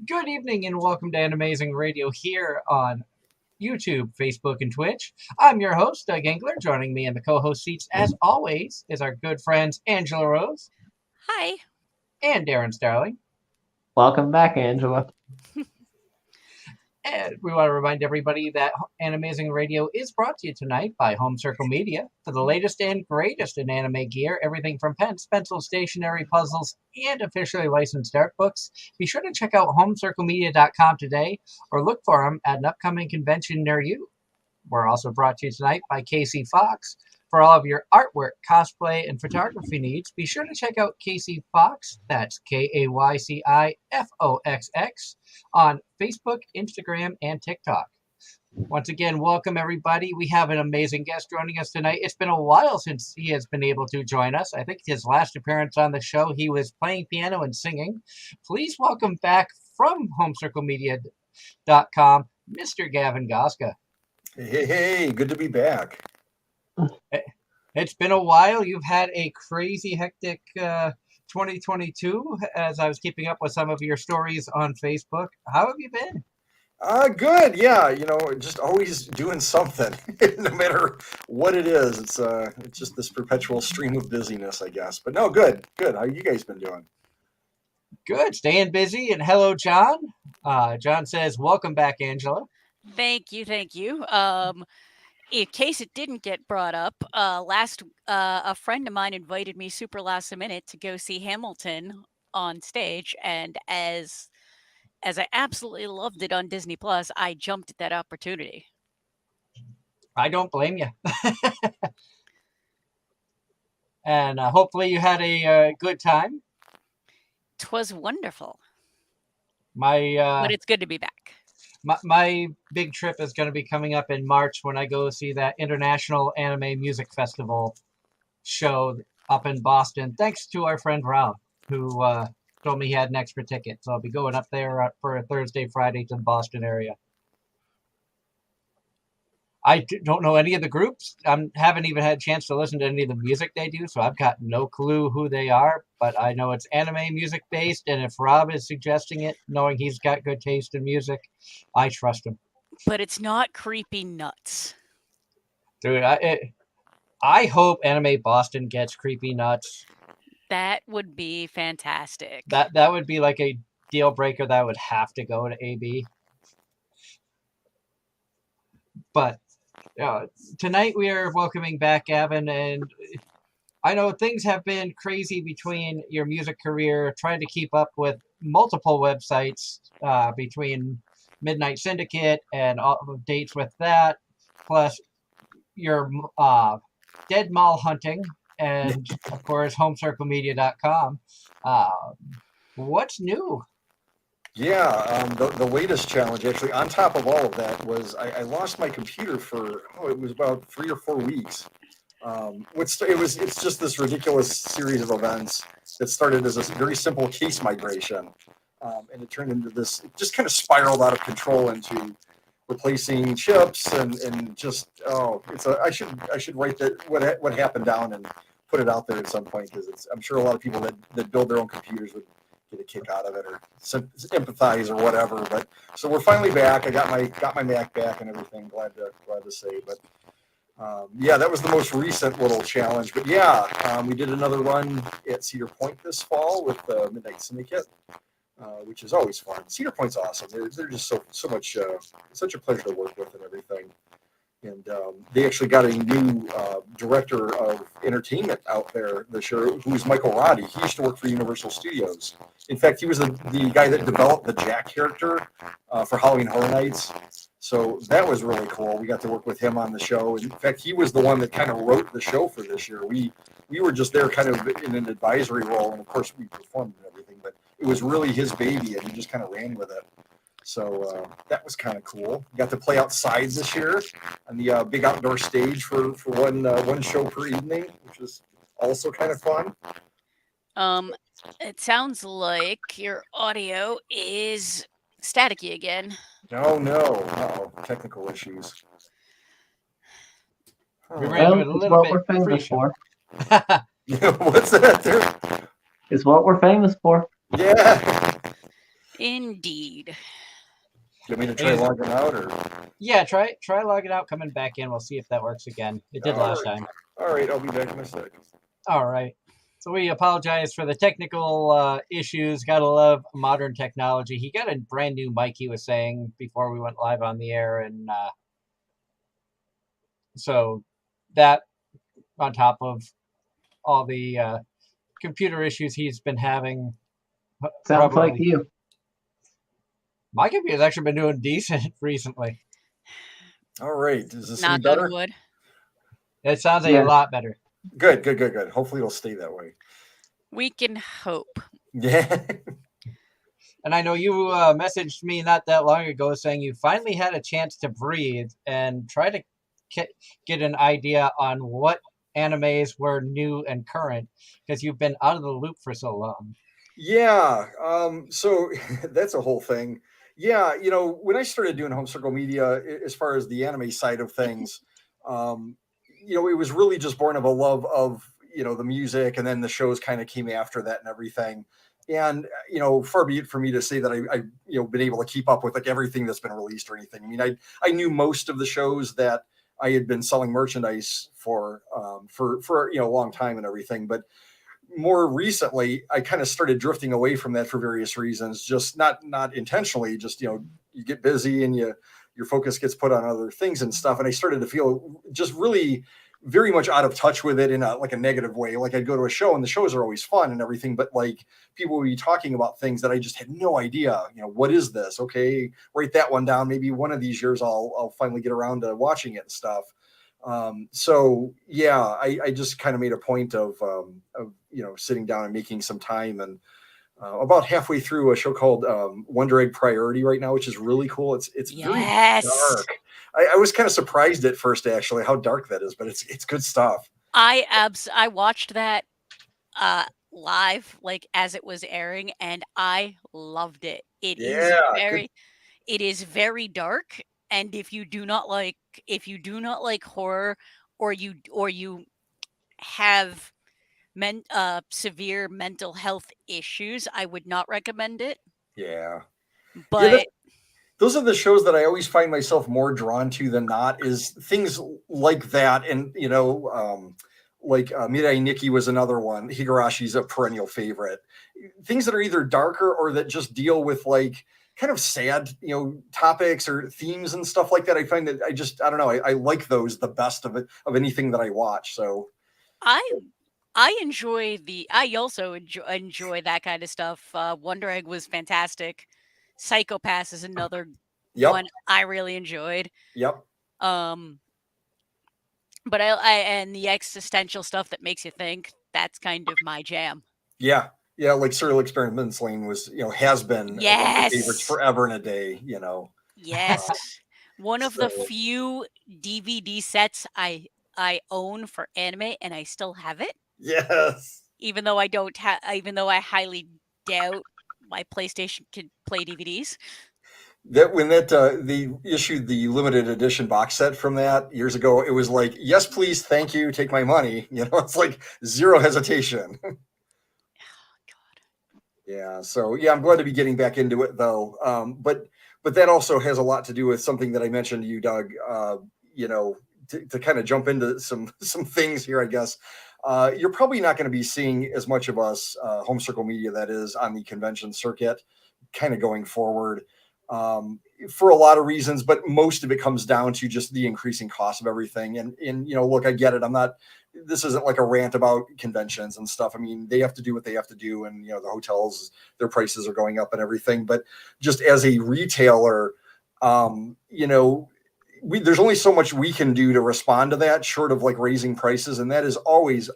Good evening and welcome to Anime-Zing Radio here on YouTube, Facebook, and Twitch. I'm your host, Doug Engler. Joining me in the co-host seats, as always, is our good friends Angela Rose Hi. and Darren Starling. Welcome back, Angela. And we want to remind everybody that Anime-Zing Radio is brought to you tonight by Home Circle Media for the latest and greatest in anime gear, everything from pens, pencils, stationery, puzzles, and officially licensed art books. Be sure to check out homecirclemedia.com today or look for them at an upcoming convention near you. We're also brought to you tonight by Casey Fox. For all of your artwork, cosplay, and photography needs, be sure to check out Casey Fox, that's KAYCIFOXX, on Facebook, Instagram, and TikTok. Once again, welcome everybody. We have an amazing guest joining us tonight. It's been a while since he has been able to join us. I think his last appearance on the show, he was playing piano and singing. Please welcome back from homecirclemedia.com, Mr. Gavin Goszka. Hey, good to be back. It's been a while. You've had a crazy, hectic 2022 as I was keeping up with some of your stories on Facebook. How have you been? Good. Yeah, just always doing something, no matter what it is. It's just this perpetual stream of busyness, I guess. But no, good. How you guys been doing? Good. Staying busy. And hello, John. John says, welcome back, Angela. Thank you. In case it didn't get brought up, a friend of mine invited me super last minute to go see Hamilton on stage, and as I absolutely loved it on Disney Plus, I jumped at that opportunity. I don't blame you. And hopefully you had a good time. 'Twas wonderful. But it's good to be back. My big trip is going to be coming up in March when I go see that International Anime Music Festival show up in Boston. Thanks to our friend Rob, who told me he had an extra ticket. So I'll be going up there for a Thursday, Friday to the Boston area. I don't know any of the groups. I haven't even had a chance to listen to any of the music they do, so I've got no clue who they are. But I know it's anime music based, and if Rob is suggesting it, knowing he's got good taste in music, I trust him. But it's not creepy nuts. Dude, I hope Anime Boston gets creepy nuts. That would be fantastic. That would be like a deal breaker that would have to go to AB. But tonight we are welcoming back Gavin, and I know things have been crazy between your music career, trying to keep up with multiple websites between Midnight Syndicate and all the dates with that, plus your dead mall hunting, and of course homecirclemedia.com. What's new? Yeah, the latest challenge, actually, on top of all of that, was I lost my computer for, it was about 3 or 4 weeks. It's just this ridiculous series of events that started as a very simple case migration. And it turned into this, it just kind of spiraled out of control into replacing chips and just, I should write that what happened down and put it out there at some point, because I'm sure a lot of people that build their own computers would get a kick out of it or empathize or whatever. But so we're finally back. I got my Mac back and everything. Glad to say. But yeah, that was the most recent little challenge. But yeah, we did another run at Cedar Point this fall with the Midnight Syndicate, which is always fun. Cedar Point's awesome. They're just so much such a pleasure to work with and everything. And they actually got a new director of entertainment out there this year, who's Michael Roddy. He used to work for Universal Studios. In fact, he was the guy that developed the Jack character for Halloween Horror Nights. So that was really cool. We got to work with him on the show. In fact, he was the one that kind of wrote the show for this year. We were just there kind of in an advisory role, and of course we performed and everything, but it was really his baby, and he just kind of ran with it. So that was kind of cool. Got to play outside this year on the big outdoor stage for one show per evening, which was also kind of fun. It sounds like your audio is staticky again. No. Technical issues. We ran into a little bit we're famous for. What's that there? It's what we're famous for. Yeah. Indeed. You want me to try logging out, or? Yeah, try logging out, coming back in. We'll see if that works again. It did last time. All right, I'll be back in a sec. All right. So we apologize for the technical issues. Gotta love modern technology. He got a brand new mic, he was saying, before we went live on the air. And so that, on top of all the computer issues he's been having. Sounds like you. My computer's actually been doing decent recently. All right. Is this any Knock better? on wood. It sounds a lot better. Good. Hopefully it'll stay that way. We can hope. Yeah. And I know you messaged me not that long ago saying you finally had a chance to breathe and try to get an idea on what animes were new and current, because you've been out of the loop for so long. Yeah. So that's a whole thing. Yeah. When I started doing Home Circle Media, as far as the anime side of things, it was really just born of a love of, the music, and then the shows kind of came after that and everything. And, far be it for me to say that I've been able to keep up with like everything that's been released or anything. I mean, I knew most of the shows that I had been selling merchandise for a long time and everything, but more recently, I kind of started drifting away from that for various reasons, just not intentionally, just, you get busy and your focus gets put on other things and stuff. And I started to feel just really very much out of touch with it in a negative way. Like I'd go to a show and the shows are always fun and everything, but like people would be talking about things that I just had no idea, what is this? Okay, write that one down. Maybe one of these years I'll finally get around to watching it and stuff. So yeah, I just kind of made a point of sitting down and making some time, and about halfway through a show called Wonder Egg Priority right now, which is really cool. It's very dark. I was kind of surprised at first, actually, how dark that is, but it's good stuff. I watched that live, like as it was airing, and I loved it. It is very dark, and if you do not like horror, or you have severe mental health issues, I would not recommend it. Yeah. But those are the shows that I always find myself more drawn to than not, is things like that. And, like Mirai Nikki was another one. Higarashi's a perennial favorite. Things that are either darker or that just deal with like kind of sad, topics or themes and stuff like that. I find that I don't know. I like those the best of anything that I watch. So I also enjoy that kind of stuff. Wonder Egg was fantastic. Psychopass is another one I really enjoyed. Yep. But and the existential stuff that makes you think, that's kind of my jam. Yeah. Yeah, like Serial Experiments Lane was, has been one of my favorites forever and a day, Yes. One of the few DVD sets I own for anime, and I still have it. Yes. Even though I highly doubt my PlayStation can play DVDs. That when they issued the limited edition box set from that years ago, it was like, yes, please, thank you, take my money. It's like zero hesitation. God. Yeah. So yeah, I'm glad to be getting back into it though. But that also has a lot to do with something that I mentioned to you, Doug. To kind of jump into some things here, I guess. You're probably not going to be seeing as much of us, Home Circle Media, that is, on the convention circuit kind of going forward, for a lot of reasons, but most of it comes down to just the increasing cost of everything. And look, I get it. This isn't like a rant about conventions and stuff. I mean, they have to do what they have to do, and the hotels, their prices are going up and everything. But just as a retailer, there's only so much we can do to respond to that, short of like raising prices, and that is always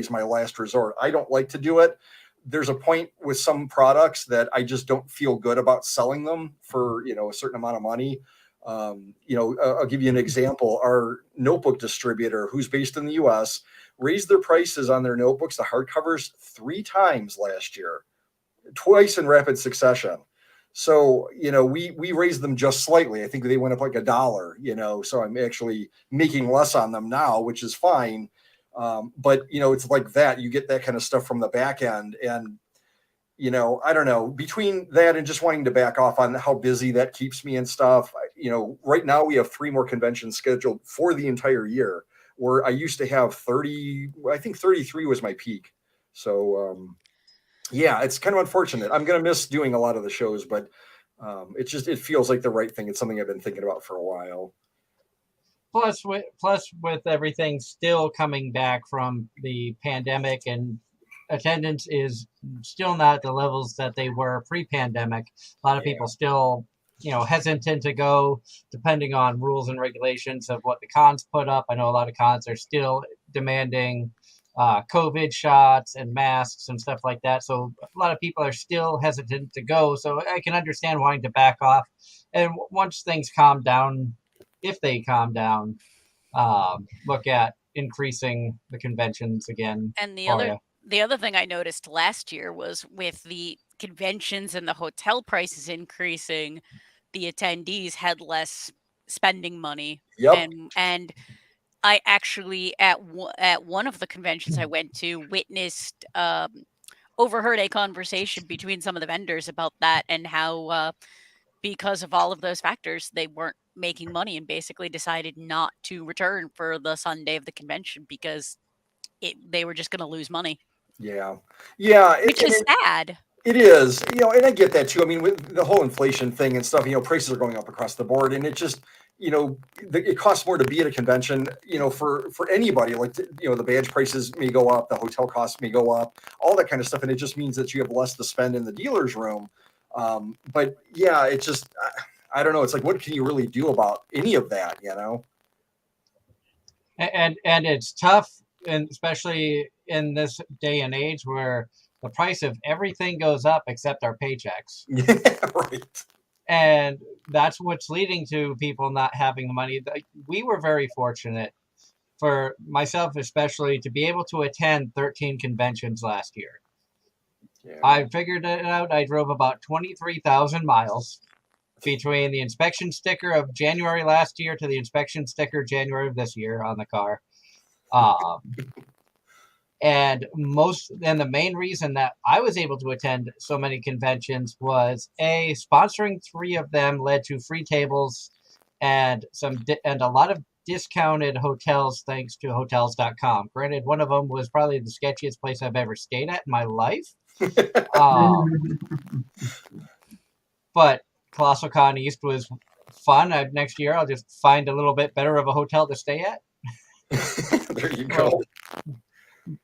my last resort. I don't like to do it. There's a point with some products that I just don't feel good about selling them for a certain amount of money. I'll give you an example. Our notebook distributor, who's based in the US, raised their prices on their notebooks, the hardcovers, 3 times last year, twice in rapid succession. So, we raised them just slightly. I think they went up like $1, so I'm actually making less on them now, which is fine. But it's like that, you get that kind of stuff from the back end. And you know, I don't know, between that and just wanting to back off on how busy that keeps me and stuff, you know, right now we have 3 more conventions scheduled for the entire year, where I used to have 30, I think 33 was my peak. So, yeah, it's kind of unfortunate. I'm going to miss doing a lot of the shows, but it feels like the right thing. It's something I've been thinking about for a while. Plus with everything still coming back from the pandemic, and attendance is still not the levels that they were pre-pandemic. A lot of people still, you know, hesitant to go, depending on rules and regulations of what the cons put up. I know a lot of cons are still demanding COVID shots and masks and stuff like that. So a lot of people are still hesitant to go. So I can understand wanting to back off. And once things calm down, if they calm down, look at increasing the conventions again. And the other thing I noticed last year was with the conventions and the hotel prices increasing, the attendees had less spending money. Yep. And I actually at one of the conventions I went to witnessed overheard a conversation between some of the vendors about that, and how because of all of those factors, they weren't making money and basically decided not to return for the Sunday of the convention because they were just going to lose money. Yeah. Which is sad. It is, you know, and I get that too. I mean, with the whole inflation thing and stuff, you know, prices are going up across the board, and it just, you know, it costs more to be at a convention, you know, for anybody. Like, you know, the badge prices may go up, the hotel costs may go up, all that kind of stuff, and it just means that you have less to spend in the dealer's room. But yeah, it just, I don't know. It's like, what can you really do about any of that, you know? And it's tough, and especially in this day and age where the price of everything goes up except our paychecks. Yeah, right. And that's what's leading to people not having the money. We were very fortunate, for myself especially, to be able to attend 13 conventions last year. Yeah. I figured it out. I drove about 23,000 miles between the inspection sticker of January last year to the inspection sticker January of this year on the car. And the main reason that I was able to attend so many conventions was sponsoring 3 of them led to free tables and a lot of discounted hotels thanks to hotels.com. Granted, one of them was probably the sketchiest place I've ever stayed at in my life. But Colossal Con East was fun. Next year I'll just find a little bit better of a hotel to stay at. There you go.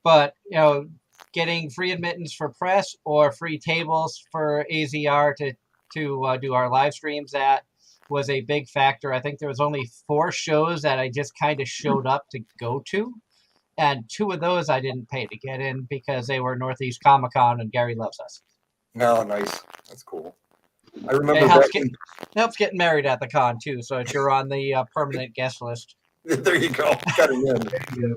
But, you know, getting free admittance for press or free tables for AZR to do our live streams at was a big factor. I think there was only 4 shows that I just kind of showed up to go to. And 2 of those I didn't pay to get in because they were Northeast Comic-Con and Gary loves us. Oh, nice. That's cool. I remember it helps getting married at the con, too, so you're on the permanent guest list. There you go. Got it in.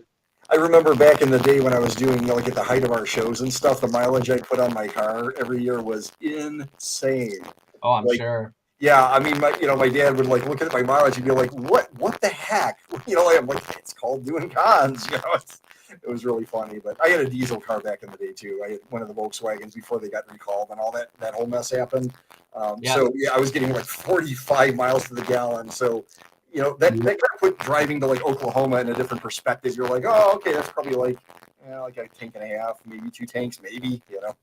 I remember back in the day when I was doing, you know, like at the height of our shows and stuff, the mileage I put on my car every year was insane. Oh, I'm sure. Yeah, I mean, my dad would like look at my mileage and be like, "What the heck?" You know, I'm like, "It's called doing cons." You know, it was really funny. But I had a diesel car back in the day too. I had one of the Volkswagens before they got recalled and all that whole mess happened. So yeah, I was getting like 45 miles to the gallon. So, you know, that kind of put driving to like Oklahoma in a different perspective. You're like, oh, okay, that's probably like, like a tank and a half, maybe 2 tanks, maybe, you know.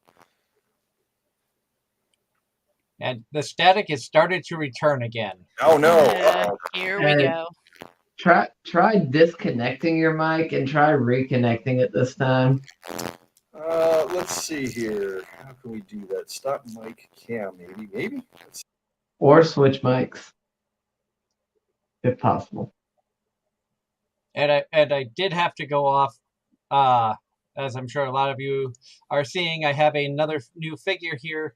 And the static has started to return again. Oh no! Here we go. Try disconnecting your mic and try reconnecting it this time. Let's see here. How can we do that? Stop mic cam, maybe. Or switch mics, if possible. And I did have to go off, as I'm sure a lot of you are seeing. I have another new figure here.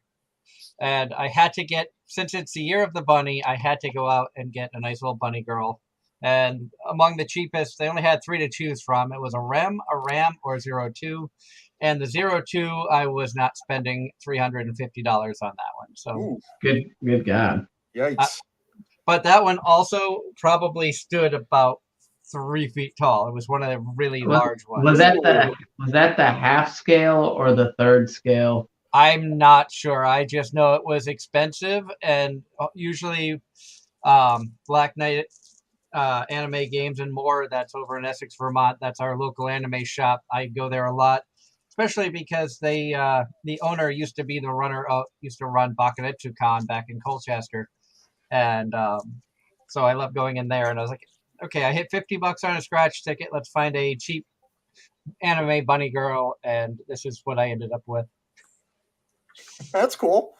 And I had to get, since it's the year of the bunny, I had to go out and get a nice little bunny girl. And among the cheapest, they only had 3 to choose from. It was a Ram, or 02. And the 02, I was not spending $350 on that one. So ooh, good God. Yikes. But that one also probably stood about 3 feet tall. It was one of the really large ones. Was that the half scale or the third scale? I'm not sure. I just know it was expensive, and usually Black Knight Anime Games and More, that's over in Essex, Vermont. That's our local anime shop. I go there a lot, especially because the owner used to be the runner of, used to run Bakuretsu Con back in Colchester. And so I love going in there, and I was like, okay, I hit $50 on a scratch ticket. Let's find a cheap anime bunny girl, and this is what I ended up with. That's cool.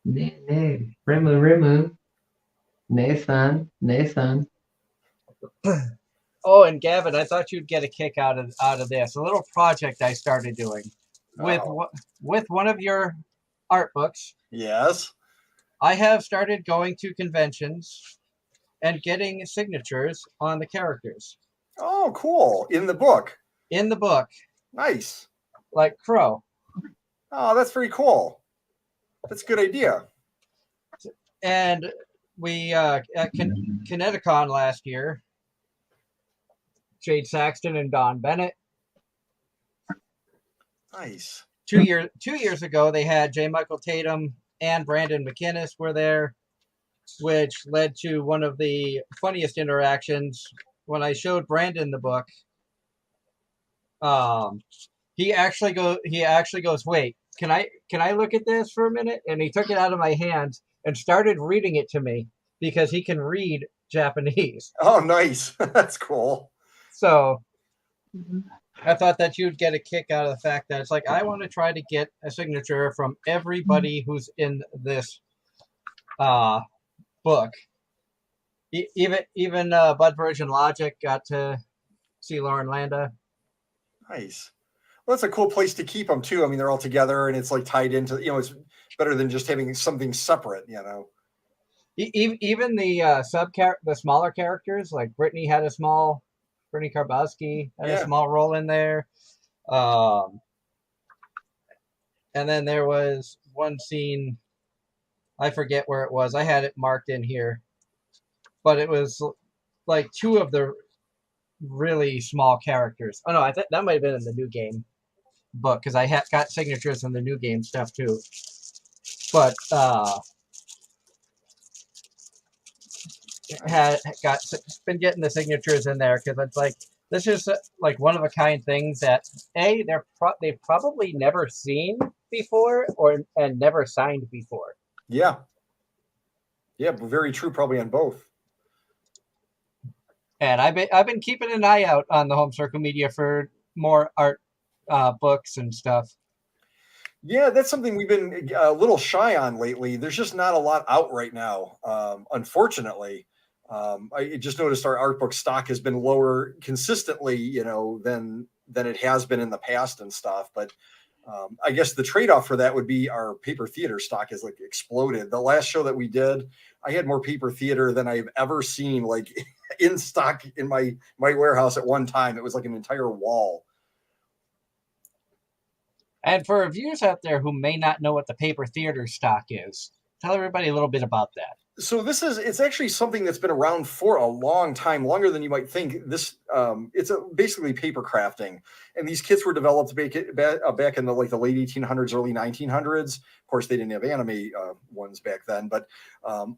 Ne, Rimu. Ne-san. Oh, and Gavin, I thought you'd get a kick out of this. A little project I started doing with with one of your art books. Yes. I have started going to conventions and getting signatures on the characters. Oh, cool. In the book. In the book. Nice. Like Crow. Oh, that's very cool. That's a good idea. And we at Kineticon last year, Jade Saxton and Don Bennett. Nice. 2 years ago, they had J. Michael Tatum and Brandon McInnes were there, which led to one of the funniest interactions when I showed Brandon the book. He actually goes, wait, can I look at this for a minute? And he took it out of my hands and started reading it to me because he can read Japanese. Oh, nice. That's cool. So I thought that you'd get a kick out of the fact that it's like, I want to try to get a signature from everybody who's in this book. Even Bud Virgin Logic got to see Lauren Landa. Nice. Well, that's a cool place to keep them too. I mean, they're all together and it's like tied into, it's better than just having something separate, Even the the smaller characters, like Brittany Karbowski had a small role in there. And then there was one scene, I forget where it was. I had it marked in here, but it was like two of the really small characters. Oh no, I think that might have been in the new game book because I got signatures in the new game stuff too. But been getting the signatures in there because it's like this is like one of a kind things that they've probably never seen before and never signed before. Yeah, very true. Probably on both. And I've been keeping an eye out on the home circle media for more art books and stuff. Yeah, that's something we've been a little shy on lately. There's just not a lot out right now, unfortunately. I just noticed our art book stock has been lower consistently, than it has been in the past and stuff. But I guess the trade-off for that would be our paper theater stock has like exploded. The last show that we did, I had more paper theater than I've ever seen, like in stock in my warehouse at one time. It was like an entire wall. And for viewers out there who may not know what the paper theater stock is, tell everybody a little bit about that. So it's actually something that's been around for a long time, longer than you might think. It's basically paper crafting, and these kits were developed back in the the late 1800s, early 1900s. Of course, they didn't have anime ones back then, but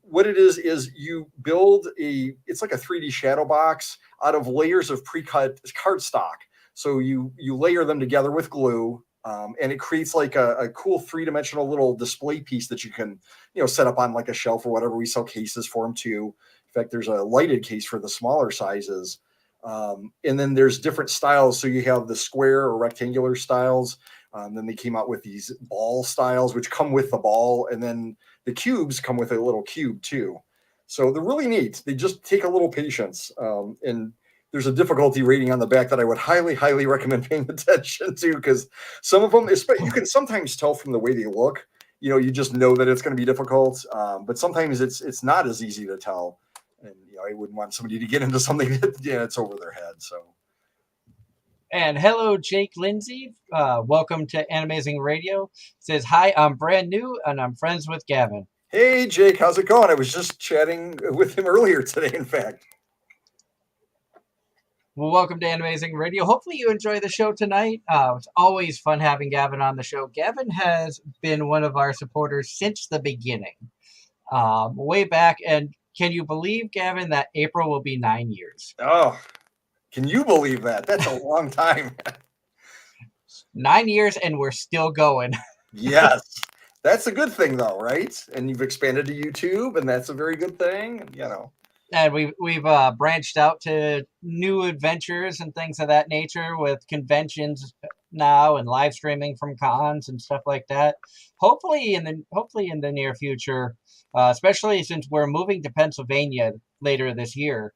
what it is you build it's like a 3D shadow box out of layers of pre-cut cardstock. So you layer them together with glue. And it creates like a cool 3-dimensional little display piece that you can, set up on like a shelf or whatever. We sell cases for them too. In fact, there's a lighted case for the smaller sizes. And then there's different styles. So you have the square or rectangular styles. Then they came out with these ball styles, which come with the ball. And then the cubes come with a little cube too. So they're really neat. They just take a little patience. And there's a difficulty rating on the back that I would highly, highly recommend paying attention to, because some of them, you can sometimes tell from the way they look, you just know that it's going to be difficult. But sometimes it's not as easy to tell. And, I wouldn't want somebody to get into something that, it's over their head. So. And hello, Jake Lindsay. Welcome to Anime-Zing Radio. Says, hi, I'm brand new and I'm friends with Gavin. Hey, Jake, how's it going? I was just chatting with him earlier today, in fact. Well, welcome to Anime-Zing Radio. Hopefully you enjoy the show tonight. It's always fun having Gavin on the show. Gavin has been one of our supporters since the beginning, way back. And can you believe, Gavin, that April will be 9 years? Oh, can you believe that? That's a long time. 9 years, and we're still going. Yes. That's a good thing, though, right? And you've expanded to YouTube, and that's a very good thing. You know. And we've branched out to new adventures and things of that nature with conventions now and live streaming from cons and stuff like that. Hopefully in the near future, especially since we're moving to Pennsylvania later this year,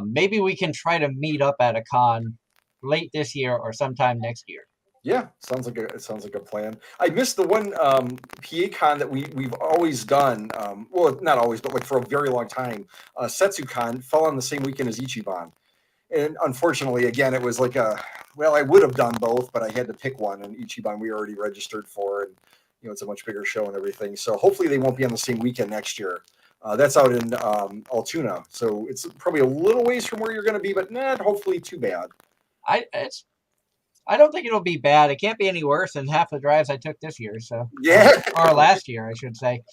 maybe we can try to meet up at a con late this year or sometime next year. Yeah, sounds like a plan. I missed the one PA con that we've always done. Well, not always, but like for a very long time. SetsuCon fell on the same weekend as Ichiban, and unfortunately, again, it was like I would have done both, but I had to pick one. And Ichiban we already registered for, and it's a much bigger show and everything. So hopefully they won't be on the same weekend next year. That's out in Altoona, so it's probably a little ways from where you're going to be, but not hopefully too bad. I don't think it'll be bad. It can't be any worse than half the drives I took this year. So Yeah, or last year, I should say,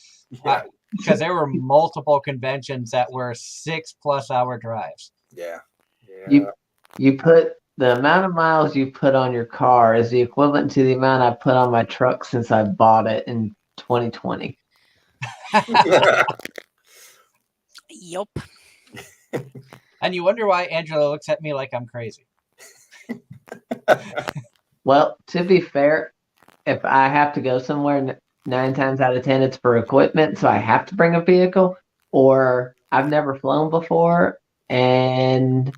yeah, because there were multiple conventions that were 6+ hour drives. yeah. You put the amount of miles you put on your car is the equivalent to the amount I put on my truck since I bought it in 2020. Yup. And you wonder why Angela looks at me like I'm crazy. Well, to be fair, if I have to go somewhere, 9 times out of 10, it's for equipment, so I have to bring a vehicle, or I've never flown before, and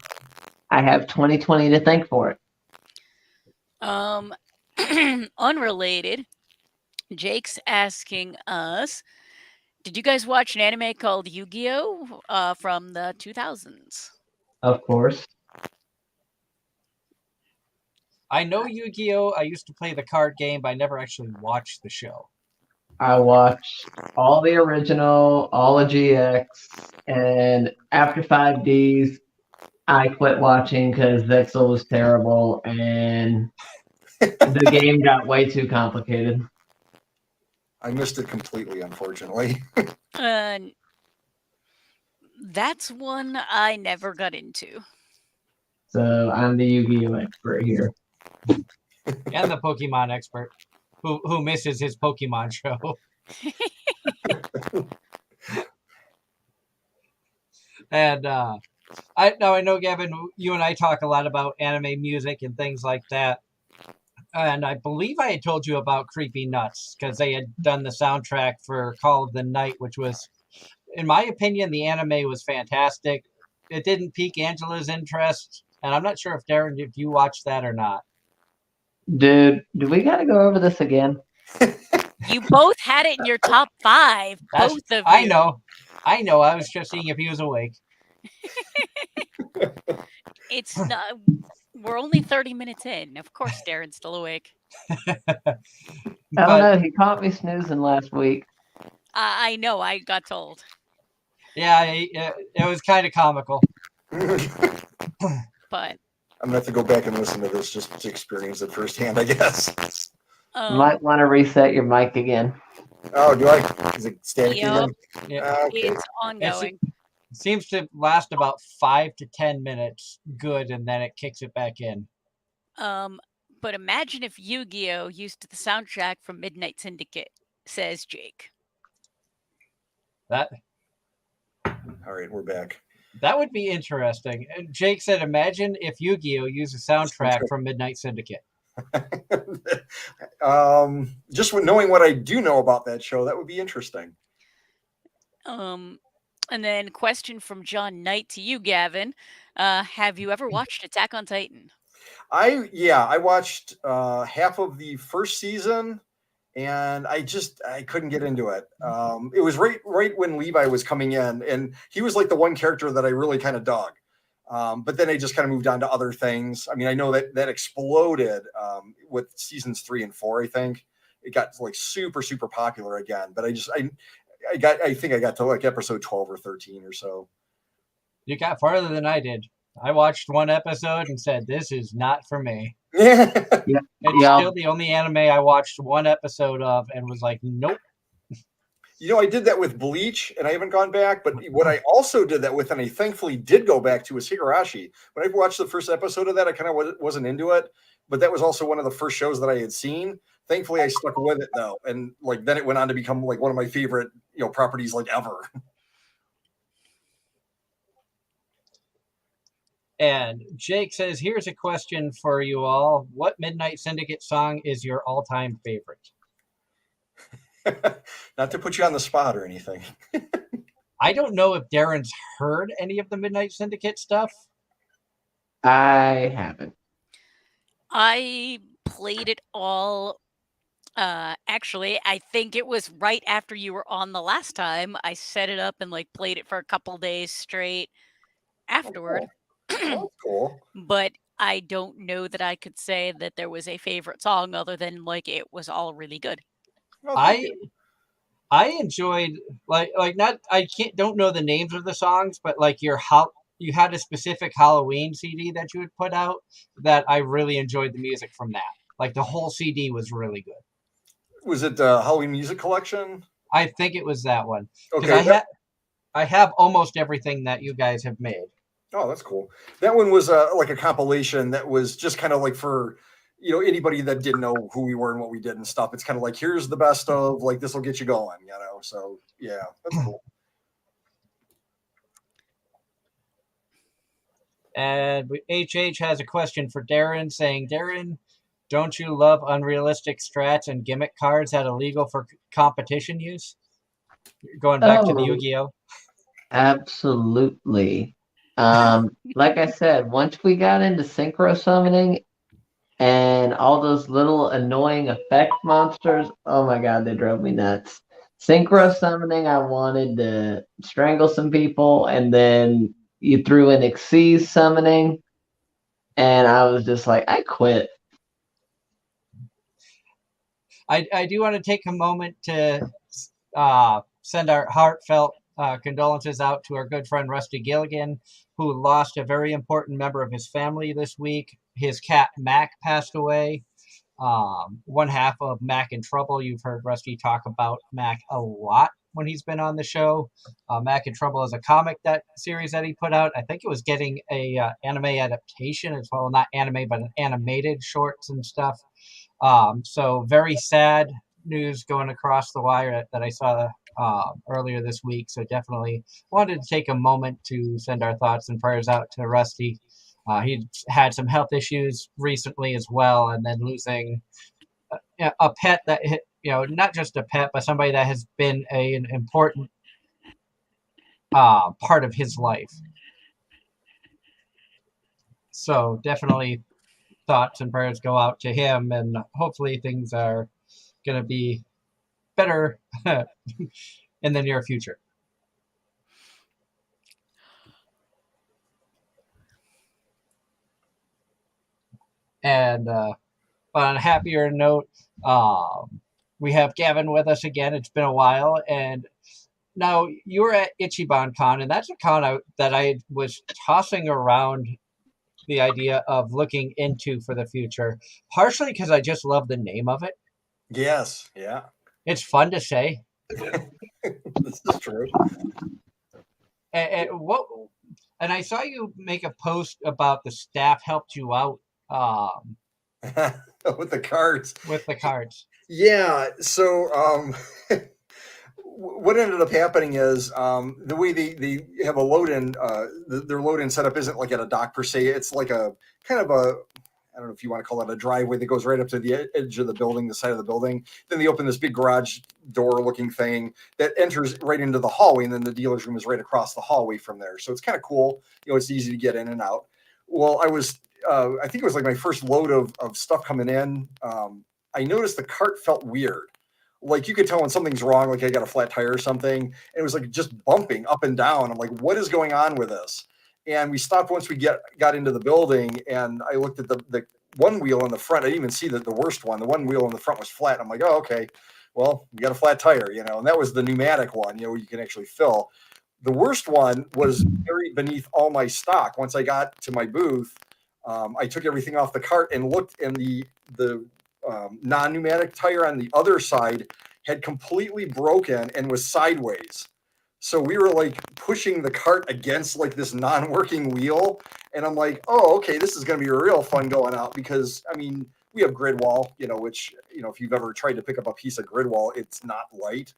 I have 2020 to thank for it. Unrelated, Jake's asking us, did you guys watch an anime called Yu-Gi-Oh from the 2000s? Of course. I know Yu-Gi-Oh! I used to play the card game, but I never actually watched the show. I watched all the original, all of GX, and after 5Ds, I quit watching because Vexel was terrible and the game got way too complicated. I missed it completely, unfortunately. That's one I never got into. So I'm the Yu-Gi-Oh! Expert here. And the Pokemon expert who misses his Pokemon show. And I know, Gavin, you and I talk a lot about anime music and things like that. And I believe I had told you about Creepy Nuts because they had done the soundtrack for Call of the Night, which was, in my opinion, the anime was fantastic. It didn't pique Angela's interest, and I'm not sure if Darren, if you watched that or not. Dude, do we got to go over this again? You both had it in your top 5. Both of you. I know. I was just seeing if he was awake. It's not. We're only 30 minutes in. Of course, Darren's still awake. I don't know. He caught me snoozing last week. I know. I got told. Yeah, it was kind of comical. But I'm gonna have to go back and listen to this just to experience it firsthand, I guess. You might want to reset your mic again. Oh, do I? Is it static Yep. again? Yeah. Okay. It's ongoing. It seems to last about 5 to 10 minutes good, and then it kicks it back in. But imagine if Yu-Gi-Oh! Used the soundtrack from Midnight Syndicate, says Jake. That All right, we're back. That would be interesting. Jake said, imagine if Yu-Gi-Oh! Used a soundtrack from Midnight Syndicate. Just knowing what I do know about that show, that would be interesting. And then question from John Knight to you, Gavin. Have you ever watched Attack on Titan? I watched half of the first season, and I couldn't get into it. It was right when Levi was coming in, and he was like the one character that I really kind of dug. But then I just kind of moved on to other things. I mean, I know that exploded with seasons 3 and 4. I think it got like super, super popular again. But I think I got to like episode 12 or 13 or so. You got farther than I did. I watched one episode and said, "This is not for me." Yeah. Yeah, It's yeah. still the only anime I watched one episode of and was like, "Nope." I did that with Bleach, and I haven't gone back. But what I also did that with, and I thankfully did go back to, was Higurashi. When I watched the first episode of that, I kind of wasn't into it. But that was also one of the first shows that I had seen. Thankfully, I stuck with it though, and like then it went on to become like one of my favorite properties like ever. And Jake says, "Here's a question for you all: what Midnight Syndicate song is your all-time favorite?" Not to put you on the spot or anything. I don't know if Darren's heard any of the Midnight Syndicate stuff. I haven't. I played it all. Actually, I think it was right after you were on the last time. I set it up and like played it for a couple days straight afterward. Oh, cool. But I don't know that I could say that there was a favorite song other than like it was all really good. Well, thank you. I enjoyed like not I don't know the names of the songs, but like you had a specific Halloween CD that you would put out that I really enjoyed the music from that. Like the whole CD was really good. Was it Halloween Music Collection? I think it was that one because Okay. I have almost everything that you guys have made. Oh, that's cool. That one was like a compilation that was just kind of like for anybody that didn't know who we were and what we did and stuff. It's kind of like, here's the best of, like, this will get you going, so yeah, that's cool. And HH has a question for Darren, saying, "Darren, don't you love unrealistic strats and gimmick cards that are illegal for competition use?" Going back to the Oh, Yu-Gi-Oh. absolutely. Like I said, once we got into synchro summoning and all those little annoying effect monsters, oh my god, they drove me nuts. Synchro summoning, I wanted to strangle some people, and then you threw in Xyz summoning, and I was just like, I quit. I do want to take a moment to send our heartfelt condolences out to our good friend Rusty Gilligan, who lost a very important member of his family this week. His cat Mac passed away. One half of Mac in Trouble. You've heard Rusty talk about Mac a lot when he's been on the show. Mac in Trouble is a comic series that he put out. I think it was getting a anime adaptation as well, not anime, but an animated shorts and stuff. So very sad news going across the wire that I saw earlier this week. So definitely wanted to take a moment to send our thoughts and prayers out to Rusty. He had some health issues recently as well, and then losing a pet that not just a pet, but somebody that has been an important part of his life. So definitely thoughts and prayers go out to him, and hopefully things are going to be better in the near future. And on a happier note, we have Gavin with us again. It's been a while, and now you were at Ichiban Con, and that's a con that I was tossing around the idea of looking into for the future, partially because I just love the name of it. Yes, yeah. It's fun to say. This is true. And I saw you make a post about the staff helped you out with the cards. With the cards. Yeah. So what ended up happening is the way they have a load-in, their load-in setup isn't like at a dock per se. It's like a kind of a, I don't know if you want to call it a driveway that goes right up to the edge of the building, the side of the building. Then they open this big garage door looking thing that enters right into the hallway. And then the dealer's room is right across the hallway from there. So it's kind of cool. It's easy to get in and out. Well, I think it was like my first load of stuff coming in. I noticed the cart felt weird. Like you could tell when something's wrong, like I got a flat tire or something. And it was like just bumping up and down. I'm like, what is going on with this? And we stopped once we got into the building, and I looked at the one wheel in the front. I didn't even see the worst one. The one wheel in the front was flat. I'm like, oh, okay. Well, we got a flat tire, and that was the pneumatic one, you can actually fill. The worst one was buried beneath all my stock. Once I got to my booth, I took everything off the cart and looked, and the non-pneumatic tire on the other side had completely broken and was sideways. So we were like pushing the cart against like this non-working wheel, and I'm like, oh, okay, this is going to be real fun going out, because I mean, we have grid wall, which, if you've ever tried to pick up a piece of grid wall, it's not light.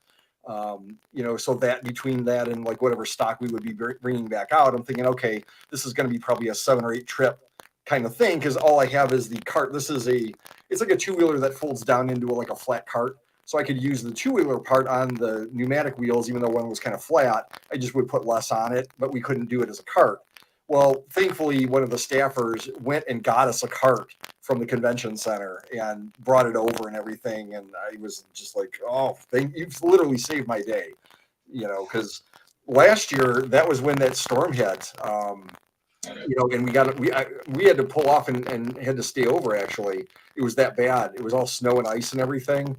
So that between that and like whatever stock we would be bringing back out, I'm thinking, okay, this is going to be probably a 7 or 8 trip kind of thing, because all I have is the cart. It's like a 2-wheeler that folds down into like a flat cart. So I could use the 2-wheeler part on the pneumatic wheels, even though one was kind of flat. I just would put less on it, but we couldn't do it as a cart. Well, thankfully, one of the staffers went and got us a cart from the convention center and brought it over and everything. And I was just like, oh, you've literally saved my day, because last year, that was when that storm hit. And we had to pull off and had to stay over, actually. It was that bad. It was all snow and ice and everything.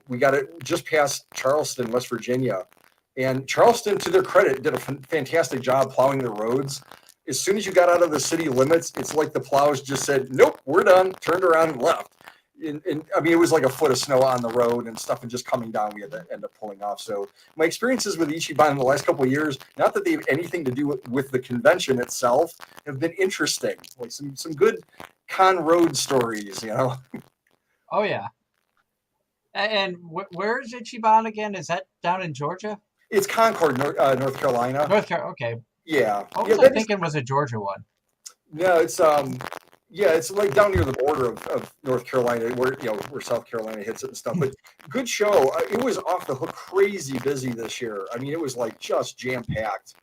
We got it just past Charleston, West Virginia. And Charleston, to their credit, did a fantastic job plowing the roads. As soon as you got out of the city limits, it's like the plows just said, nope, we're done, turned around and left. And I mean, it was like a foot of snow on the road and stuff, and just coming down, we had to end up pulling off. So my experiences with Ichiban in the last couple of years, not that they have anything to do with the convention itself, have been interesting. Like some good con road stories, Oh, yeah. And where is Ichiban again? Is that down in Georgia? It's Concord, North Carolina. North Carolina, okay. Yeah. What was I thinking was a Georgia one? No, it's it's like down near the border of North Carolina, where South Carolina hits it and stuff. But good show. It was off the hook, crazy busy this year. I mean, it was like just jam packed.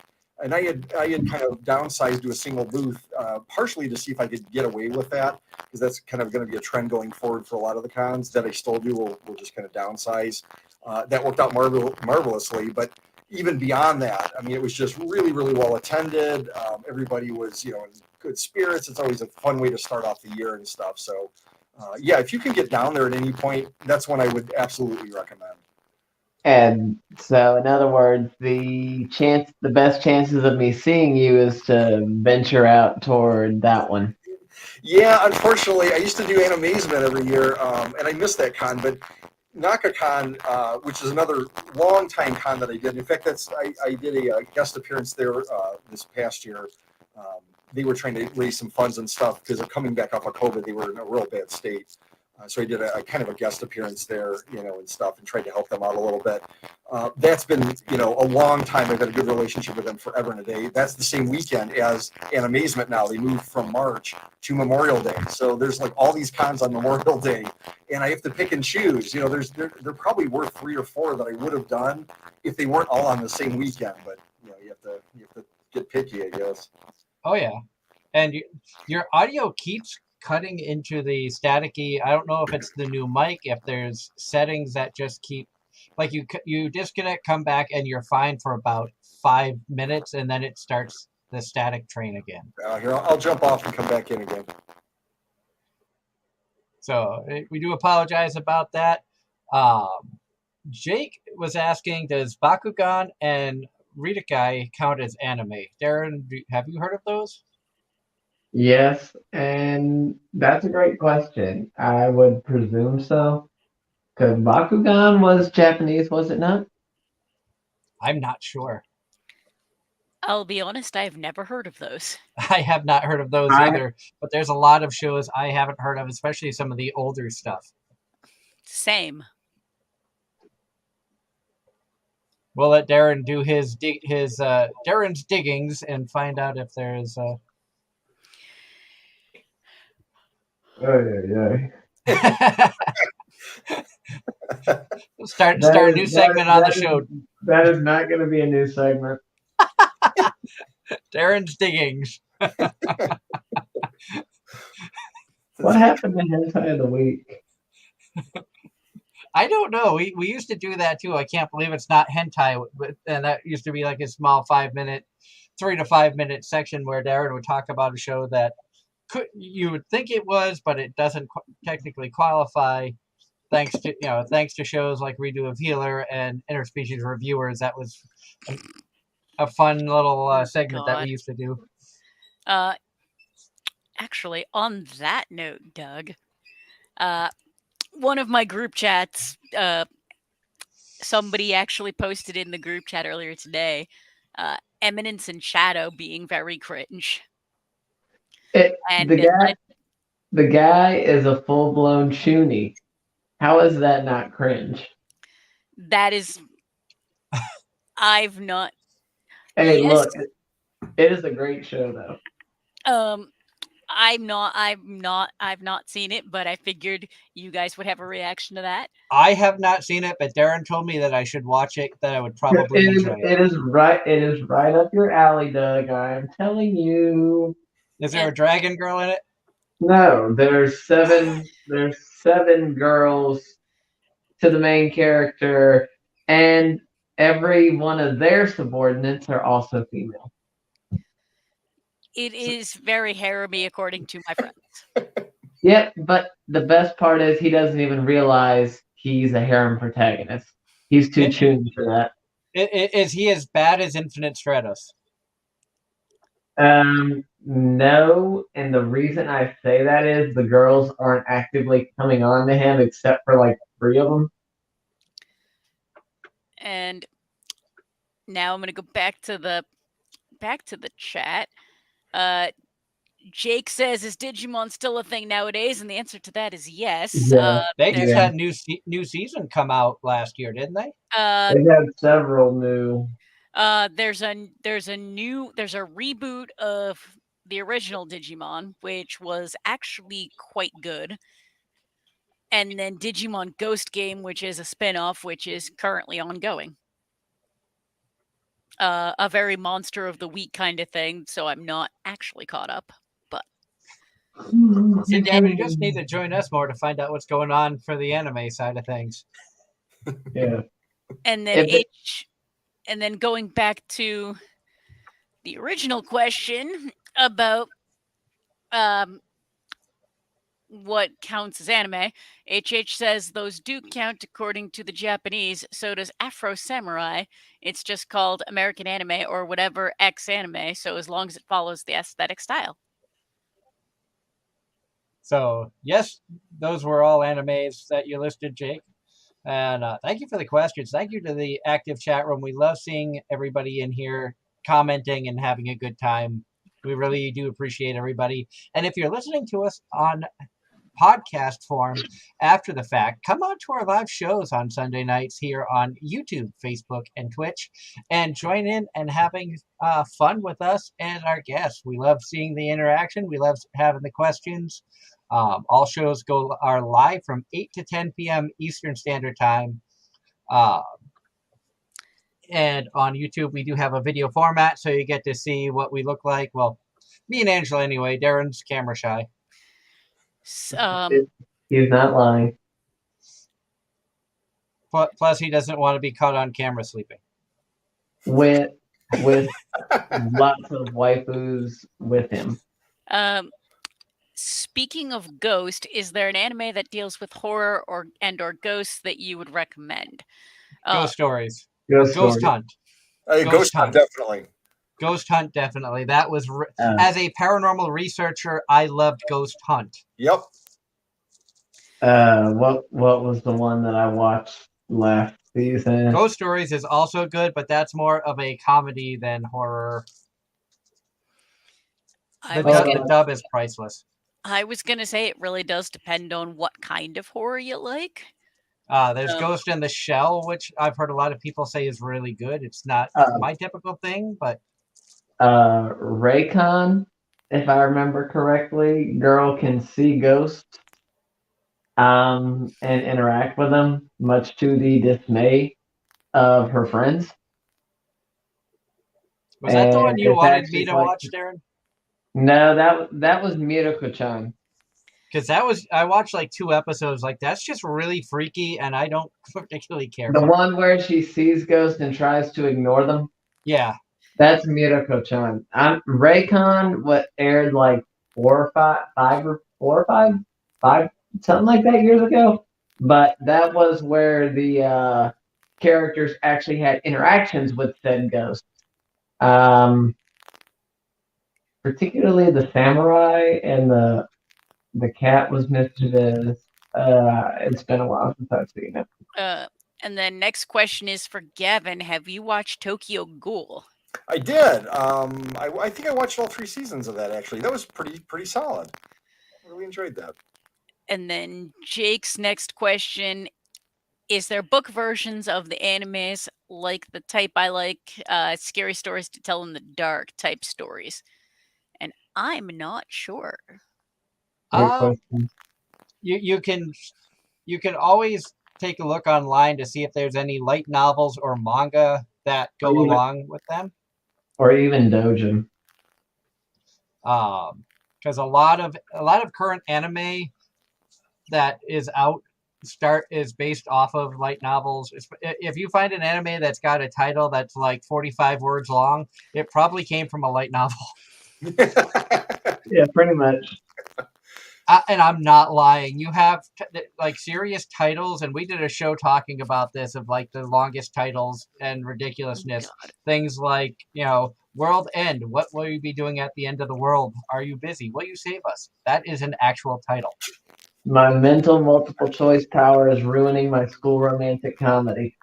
And I had kind of downsized to a single booth, partially to see if I could get away with that, because that's kind of going to be a trend going forward for a lot of the cons that I still do. We'll just kind of downsize. That worked out marvelously. But even beyond that, I mean, it was just really, really well attended. Everybody was, in good spirits. It's always a fun way to start off the year and stuff. So, if you can get down there at any point, that's one I would absolutely recommend. And so, in other words, the best chances of me seeing you is to venture out toward that one. Yeah, unfortunately, I used to do Anime-Zing every year, and I missed that con. But NakaCon, which is another long-time con that I did. In fact, I did a guest appearance there this past year. They were trying to raise some funds and stuff because of coming back off of COVID. They were in a real bad state. So I did a kind of a guest appearance there, and stuff, and tried to help them out a little bit. That's been, a long time. I've had a good relationship with them forever and a day. That's the same weekend as Anime-Zing now. They moved from March to Memorial Day. So there's like all these cons on Memorial Day, and I have to pick and choose. They're probably worth 3 or 4 that I would have done if they weren't all on the same weekend. But you have to get picky, I guess. Oh yeah, and your audio keeps cutting into the staticky. I don't know if it's the new mic, if there's settings that just keep, like you disconnect, come back, and you're fine for about 5 minutes, and then it starts the static train again. Here, I'll jump off and come back in again. So we do apologize about that. Jake was asking, does Bakugan and Ridakai count as anime? Darren, have you heard of those? Yes, and that's a great question. I would presume so. Because Bakugan was Japanese, was it not? I'm not sure. I'll be honest, I've never heard of those. I have not heard of those either, but there's a lot of shows I haven't heard of, especially some of the older stuff. Same. We'll let Darren do his Darren's diggings and find out if there's start a new segment on the show. That is not going to be a new segment. Darren's diggings. What happened to Hentai of the Week? I don't know. We used to do that too. I can't believe it's not hentai, and that used to be like a small 3 to 5 minute section where Darren would talk about a show that you would think it was, but it doesn't technically qualify. Thanks to shows like Redo of Healer and Interspecies Reviewers, that was a fun little segment that God. we used to do. Actually, on that note, Doug, one of my group chats, somebody actually posted in the group chat earlier today, Eminence and Shadow being very cringe. And The guy is a full-blown chuny. How is that not cringe? that is, I've not. Hey, Yes, look, it is a great show though. I've not seen it, but I figured you guys would have a reaction to that. I have not seen it, but Darren told me that I should watch it, that I would probably enjoy it. It is right up your alley, Doug. I'm telling you. Is there a dragon girl in it? No, there's seven girls to the main character, and every one of their subordinates are also female. It is very harem-y, according to my friends. Yep, but the best part is he doesn't even realize he's a harem protagonist. He's too tuned for that. Is he as bad as Infinite Stratos? No, and the reason I say that is the girls aren't actively coming on to him except for like 3 of them. And now I'm gonna go back to the chat. Jake says, "Is Digimon still a thing nowadays?" And the answer to that is yes. Yeah. They just had new season come out last year, didn't they? They had several new. There's a reboot of the original Digimon, which was actually quite good. And then Digimon Ghost Game, which is a spin-off, which is currently ongoing. A very monster of the week kind of thing, so I'm not actually caught up. But See, Gavin, you just need to join us more to find out what's going on for the anime side of things. Yeah. And then going back to the original question about what counts as anime, HH says those do count according to the Japanese, so does Afro Samurai. It's just called American anime or whatever X anime, so as long as it follows the aesthetic style. So, yes, those were all animes that you listed, Jake. And thank you for the questions. Thank you to the active chat room. We love seeing everybody in here commenting and having a good time. We really do appreciate everybody. And if you're listening to us on podcast form after the fact, come on to our live shows on Sunday nights here on YouTube, Facebook, and Twitch, and join in and having fun with us and our guests. We love seeing the interaction. We love having the questions. All shows are live from 8 to 10 p.m. Eastern Standard Time. And on YouTube, we do have a video format, so you get to see what we look like. Well, me and Angela anyway. Darren's camera shy. He's not lying. Plus, he doesn't want to be caught on camera sleeping. With lots of waifus with him. Speaking of Ghost, is there an anime that deals with horror or ghosts that you would recommend? Ghost stories. Ghost Hunt. Ghost Hunt, definitely. Ghost Hunt, definitely. That was as a paranormal researcher, I loved Ghost Hunt. Yep. What was the one that I watched last season? Ghost Stories is also good, but that's more of a comedy than horror. The dub is priceless. I was gonna say it really does depend on what kind of horror you like. There's Ghost in the Shell, which I've heard a lot of people say is really good. It's not my typical thing, but Raycon, if I remember correctly, girl can see ghosts and interact with them, much to the dismay of her friends. Was that the one you wanted me to watch, Darren? No, that was Mirako-chan. Because I watched like 2 episodes. Like, that's just really freaky, and I don't particularly care. The one where she sees ghosts and tries to ignore them? Yeah. That's Mirako-chan. Raycon, what aired like 4 or 5, something like that years ago. But that was where the characters actually had interactions with said ghosts. Particularly the samurai and the cat was mischievous. It's been a while since I've seen it. And then next question is for Gavin. Have you watched Tokyo Ghoul? I did. I think I watched all 3 seasons of that. Actually, that was pretty solid. I really enjoyed that. And then Jake's next question: is there book versions of the animes like the type I like, scary stories to tell in the dark type stories? And I'm not sure. Great question. You can always take a look online to see if there's any light novels or manga that go along with them. Or even Dojin. Because a lot of current anime that is out is based off of light novels. If you find an anime that's got a title that's like 45 words long, it probably came from a light novel. Yeah, pretty much. And I'm not lying. You have like serious titles, and we did a show talking about this of like the longest titles and ridiculousness. God. Things like, World End. What will you be doing at the end of the world? Are you busy? Will you save us? That is an actual title. My mental multiple choice power is ruining my school romantic comedy.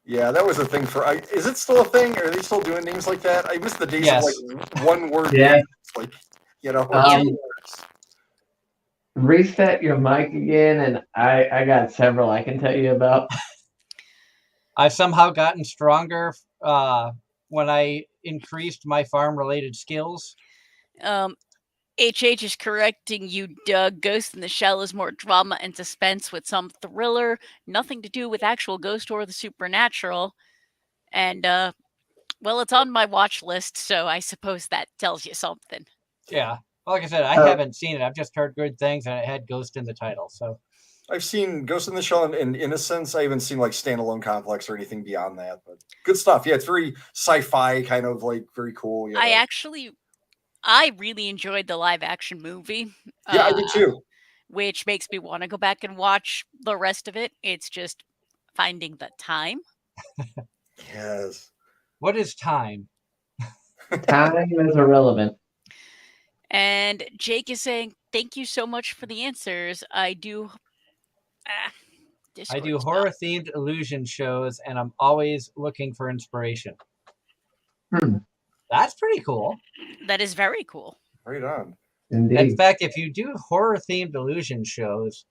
Yeah, that was a thing is it still a thing? Are they still doing names like that? I miss the days Yes. of like one word Yeah. names. Like, Reset your mic again, and I got several I can tell you about. I've somehow gotten stronger when I increased my farm-related skills. HH is correcting you, Doug. Ghost in the Shell is more drama and suspense with some thriller, nothing to do with actual ghost or the supernatural. And, well, it's on my watch list, so I suppose that tells you something. Yeah. Like I said, I haven't seen it. I've just heard good things, and it had Ghost in the title. So I've seen Ghost in the Shell and Innocence. I haven't seen like Standalone Complex or anything beyond that, but good stuff. Yeah, it's very sci-fi, kind of like very cool. I really enjoyed the live action movie. Yeah, I did too. Which makes me want to go back and watch the rest of it. It's just finding the time. Yes. What is time? Time is irrelevant. And Jake is saying, thank you so much for the answers. I do horror-themed illusion shows, and I'm always looking for inspiration. That's pretty cool. That is very cool. Right on. Indeed. In fact, if you do horror-themed illusion shows,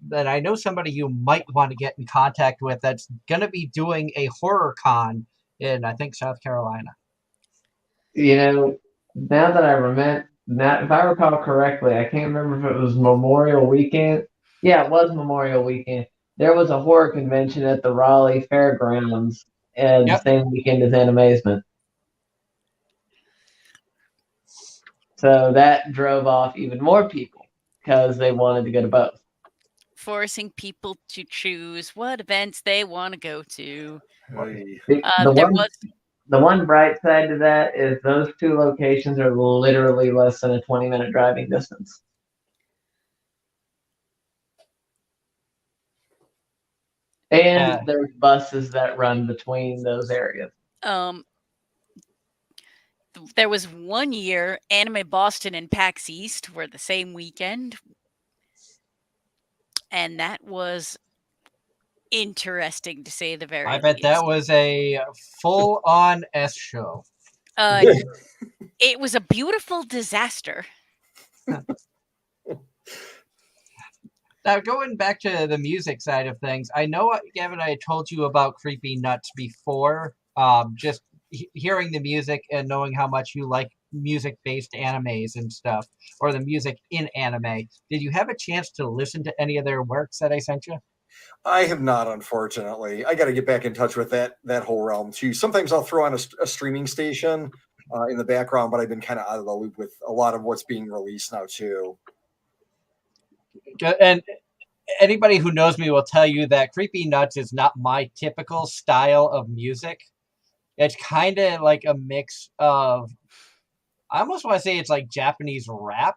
then I know somebody you might want to get in contact with that's going to be doing a horror con in, I think, South Carolina. Now that if I recall correctly, I can't remember if it was Memorial Weekend. Yeah, it was Memorial Weekend. There was a horror convention at the Raleigh Fairgrounds the same weekend as Anime-Zing. So that drove off even more people because they wanted to go to both. Forcing people to choose what events they want to go to. The one bright side to that is those two locations are literally less than a 20-minute driving distance. And there's buses that run between those areas. There was one year Anime Boston and PAX East were the same weekend. And that was interesting to say the very least. I bet that was a full-on S show. It was a beautiful disaster. Now, going back to the music side of things, I know, Gavin, I told you about Creepy Nuts before. Just hearing the music and knowing how much you like music-based animes and stuff, or the music in anime. Did you have a chance to listen to any of their works that I sent you? I have not, unfortunately. I got to get back in touch with that whole realm too. Sometimes I'll throw on a streaming station in the background, but I've been kind of out of the loop with a lot of what's being released now too. And anybody who knows me will tell you that Creepy Nuts is not my typical style of music. It's kind of like a mix of, I almost want to say it's like Japanese rap.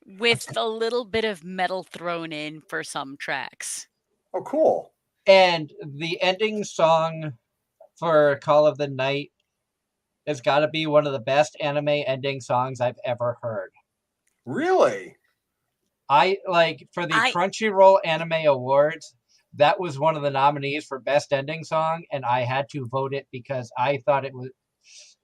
With a little bit of metal thrown in for some tracks. Oh, cool. And the ending song for Call of the Night has got to be one of the best anime ending songs I've ever heard. Really? I like for the I Crunchyroll Anime Awards, that was one of the nominees for best ending song, and I had to vote it because I thought it was.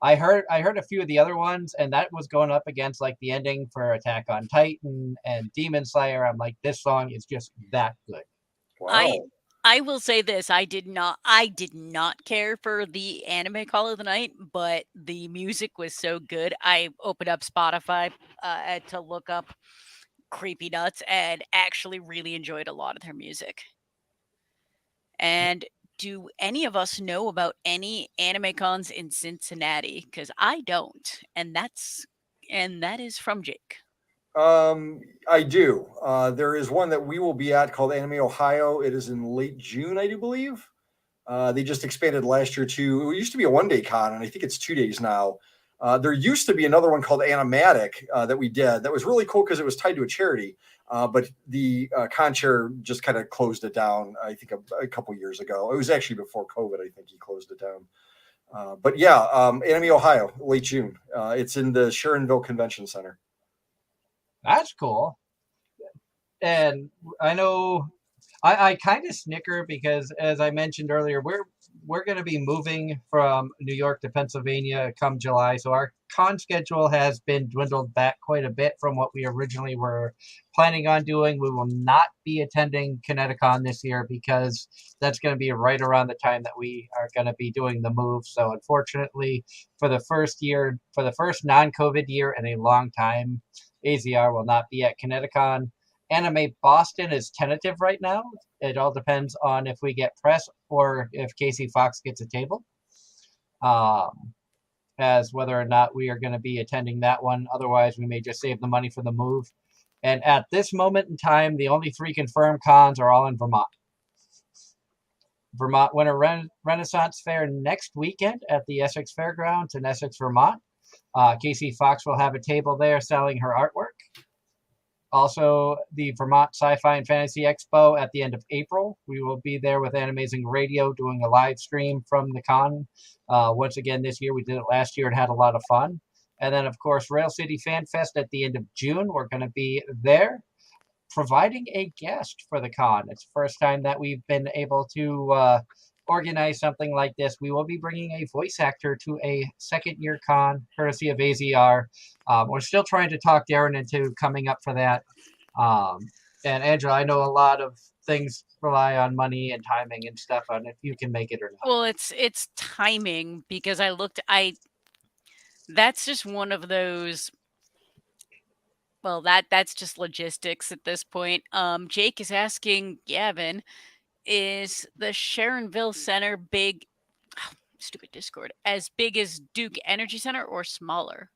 I heard a few of the other ones, and that was going up against like the ending for Attack on Titan and Demon Slayer. I'm like, this song is just that good. I Wow. I will say this, I did not care for the anime Call of the Night, but the music was so good. I opened up Spotify to look up Creepy Nuts and actually really enjoyed a lot of their music. And do any of us know about any anime cons in Cincinnati? Because I don't, and that is from Jake. I do. There is one that we will be at called Anime Ohio. It is in late June, I do believe. They just expanded last year to. It used to be a 1 day con, and I think it's 2 days now. There used to be another one called Animatic that we did. That was really cool because it was tied to a charity. But the con chair just kind of closed it down. I think a couple years ago. It was actually before COVID. I think he closed it down. But yeah, Anime Ohio, late June. It's in the Sharonville Convention Center. That's cool. And I know I kind of snicker because, as I mentioned earlier, we're going to be moving from New York to Pennsylvania come July, so our con schedule has been dwindled back quite a bit from what we originally were planning on doing. We will not be attending Kineticon this year because that's going to be right around the time that we are going to be doing the move. So, unfortunately, for the first non-COVID year in a long time, AZR will not be at Kineticon. Anime Boston is tentative right now. It all depends on if we get press or if Casey Fox gets a table, as whether or not we are going to be attending that one. Otherwise, we may just save the money for the move. And at this moment in time, the only 3 confirmed cons are all in Vermont. Vermont Winter Renaissance Fair next weekend at the Essex Fairgrounds in Essex, Vermont. Casey Fox will have a table there selling her artwork. Also, the Vermont Sci-Fi and Fantasy Expo at the end of April. We will be there with Anime-Zing Radio doing a live stream from the con. Once again, this year, we did it last year and had a lot of fun. And then, of course, Rail City Fan Fest at the end of June. We're going to be there providing a guest for the con. It's the first time that we've been able to organize something like this. We will be bringing a voice actor to a second-year con, courtesy of AZR. We're still trying to talk Darren into coming up for that. And Angela, I know a lot of things rely on money and timing and stuff on if you can make it or not. Well, it's timing because I that's just one of those. Well, that's just logistics at this point. Jake is asking Gavin, is the Sharonville Center big? Stupid Discord. As big as Duke Energy Center or smaller?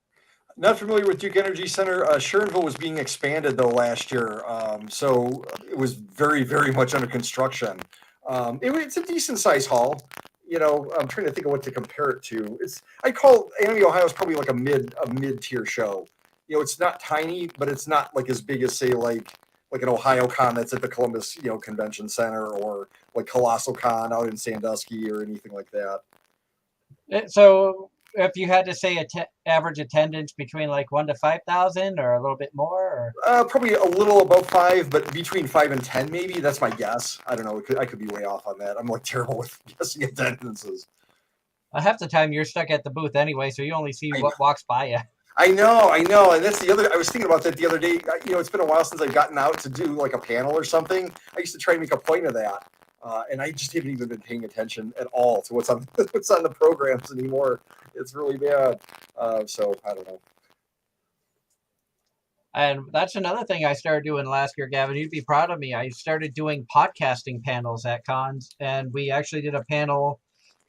Not familiar with Duke Energy Center. Sharonville was being expanded though last year, so it was very, very much under construction. It's a decent size hall. You know, I'm trying to think of what to compare it to. I call Anime Ohio is probably like a mid tier show. You know, it's not tiny, but it's not like as big as say like an Ohio Con that's at the Columbus Convention Center, or like Colossal Con out in Sandusky or anything like that. So, if you had to say average attendance between like 1 to 5,000 or a little bit more, or Probably a little above 5, but between 5 and 10, maybe. That's my guess. I don't know. I could be way off on that. I'm like terrible with guessing attendances. half the time you're stuck at the booth anyway, so you only see what walks by you. I know, and that's the other. I was thinking about that the other day. It's been a while since I've gotten out to do like a panel or something. I used to try to make a point of that, and I just haven't even been paying attention at all to what's on the programs anymore. It's really bad. So I don't know. And that's another thing I started doing last year, Gavin. You'd be proud of me. I started doing podcasting panels at cons, and we actually did a panel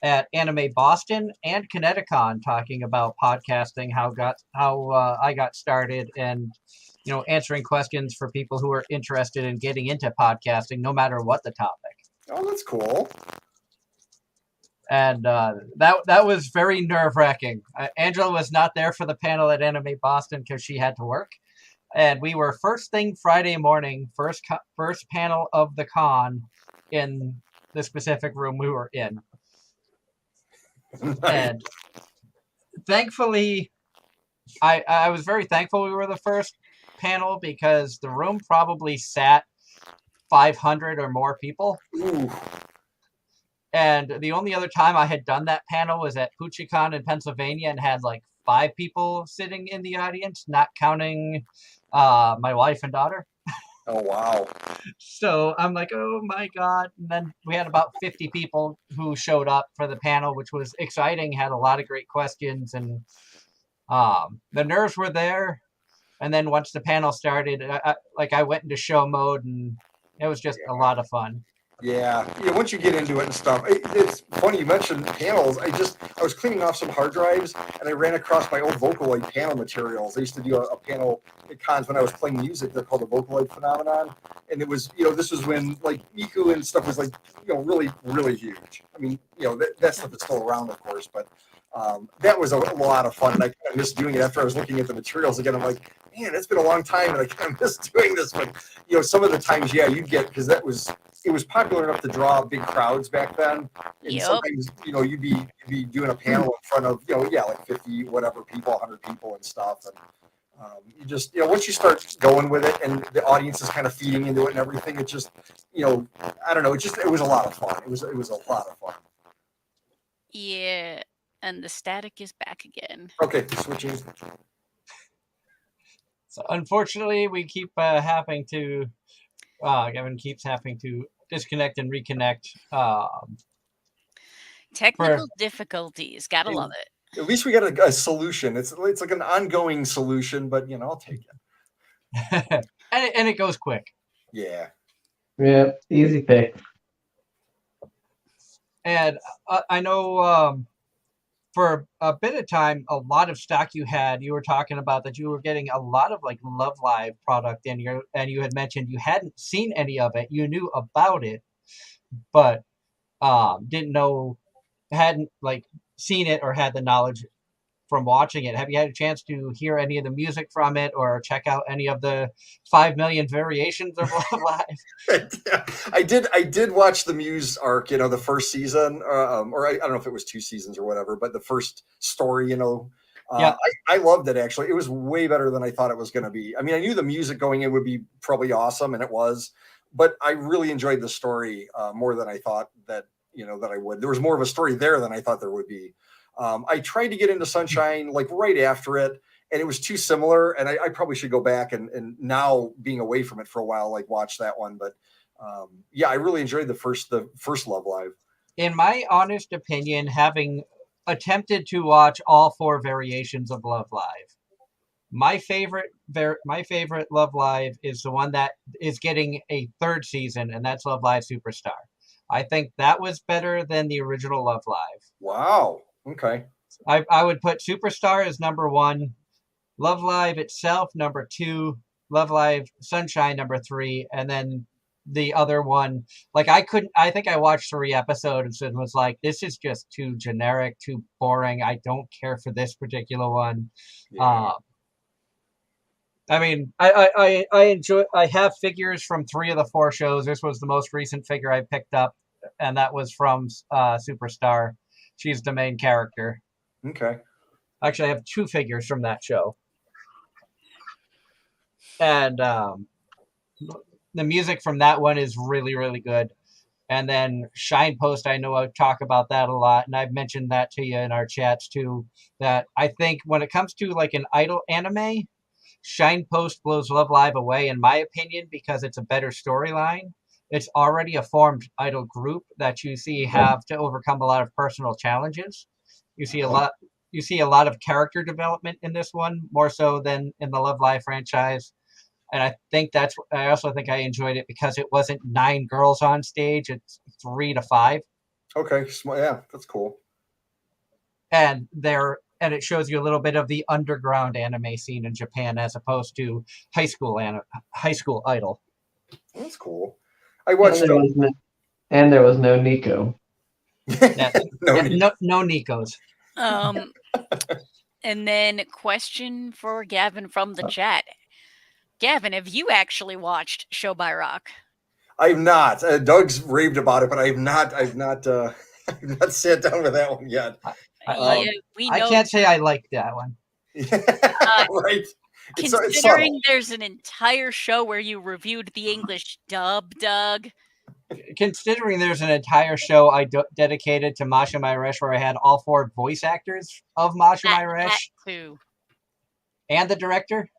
at Anime Boston and Kineticon talking about podcasting, how I got started, and answering questions for people who are interested in getting into podcasting, no matter what the topic. Oh, that's cool. And that was very nerve-wracking. Angela was not there for the panel at Anime Boston because she had to work. And we were first thing Friday morning, first panel of the con in the specific room we were in. And thankfully, I was very thankful we were the first panel because the room probably sat 500 or more people. Ooh. And the only other time I had done that panel was at PoochieCon in Pennsylvania and had like 5 people sitting in the audience, not counting my wife and daughter. Oh, wow. So I'm like, oh my God. And then we had about 50 people who showed up for the panel, which was exciting, had a lot of great questions. And the nerves were there. And then once the panel started, I went into show mode and it was just a lot of fun. Yeah, once you get into it and stuff, it's funny you mentioned panels. I was cleaning off some hard drives and I ran across my old Vocaloid panel materials. I used to do a panel at cons when I was playing music. They're called the Vocaloid Phenomenon, and it was this was when like Miku and stuff was like really really huge. I mean that stuff is still around of course, but that was a lot of fun. And I kind of missed doing it after I was looking at the materials again. I'm like, man, it's been a long time and I kind of miss doing this. But some of the times, yeah, you'd get because it was popular enough to draw big crowds back then. And sometimes, you'd be doing a panel in front of, like 50, whatever people, 100 people and stuff. And you just, once you start going with it and the audience is kind of feeding into it and everything, it just, I don't know, it was a lot of fun. It was a lot of fun. Yeah. And the static is back again. Okay, switching. So unfortunately, we keep having to, Gavin keeps having to disconnect and reconnect. Technical difficulties. Gotta love it. At least we got a solution. It's like an ongoing solution, but I'll take it. and it goes quick. Yeah. Yeah, easy fix. And I know for a bit of time, a lot of stock you were talking about that you were getting a lot of like Love Live product and you had mentioned you hadn't seen any of it. You knew about it, but hadn't like seen it or had the knowledge from watching it. Have you had a chance to hear any of the music from it or check out any of the 5 million variations of Love Live? I did watch the Muse arc, the first season, or I don't know if it was 2 seasons or whatever, but the first story, yeah. I loved it actually. It was way better than I thought it was going to be. I mean, I knew the music going in would be probably awesome, and it was, but I really enjoyed the story more than I thought that I would. There was more of a story there than I thought there would be. I tried to get into Sunshine like right after it, and it was too similar. And I probably should go back and now being away from it for a while, like watch that one. But yeah, I really enjoyed the first Love Live. In my honest opinion, having attempted to watch all 4 variations of Love Live, my favorite Love Live is the one that is getting a 3rd season, and that's Love Live Superstar. I think that was better than the original Love Live. Wow. Okay. I would put Superstar as number 1, Love Live itself number 2, Love Live Sunshine number 3, and then the other one. Like I think I watched 3 episodes and was like, this is just too generic, too boring. I don't care for this particular one. Yeah. I mean, I enjoy. I have figures from 3 of the 4 shows. This was the most recent figure I picked up, and that was from Superstar. She's the main character. Okay. Actually, I have 2 figures from that show. And the music from that one is really, really good. And then Shine Post, I know I talk about that a lot, and I've mentioned that to you in our chats too, that I think when it comes to like an idol anime, Shine Post blows Love Live away, in my opinion, because it's a better storyline. It's already a formed idol group that you see have to overcome a lot of personal challenges. You see a lot of character development in this one, more so than in the Love Live franchise. And I also think I enjoyed it because it wasn't 9 girls on stage. It's 3 to 5. Okay. Yeah, that's cool. And it shows you a little bit of the underground anime scene in Japan as opposed to high school idol. That's cool. I watched and there was no Nico. No Nikos. And then question for Gavin from the chat. Gavin, have you actually watched Show by Rock? I've not. Doug's raved about it, but I've not I've not sat down with that one yet. Yeah, we I know. can't say I like that one. Right. Considering there's an entire show where you reviewed the English dub, Doug. Considering there's an entire show I dedicated to Masha Myresh where I had all 4 voice actors of Masha That Myresh too. and the director.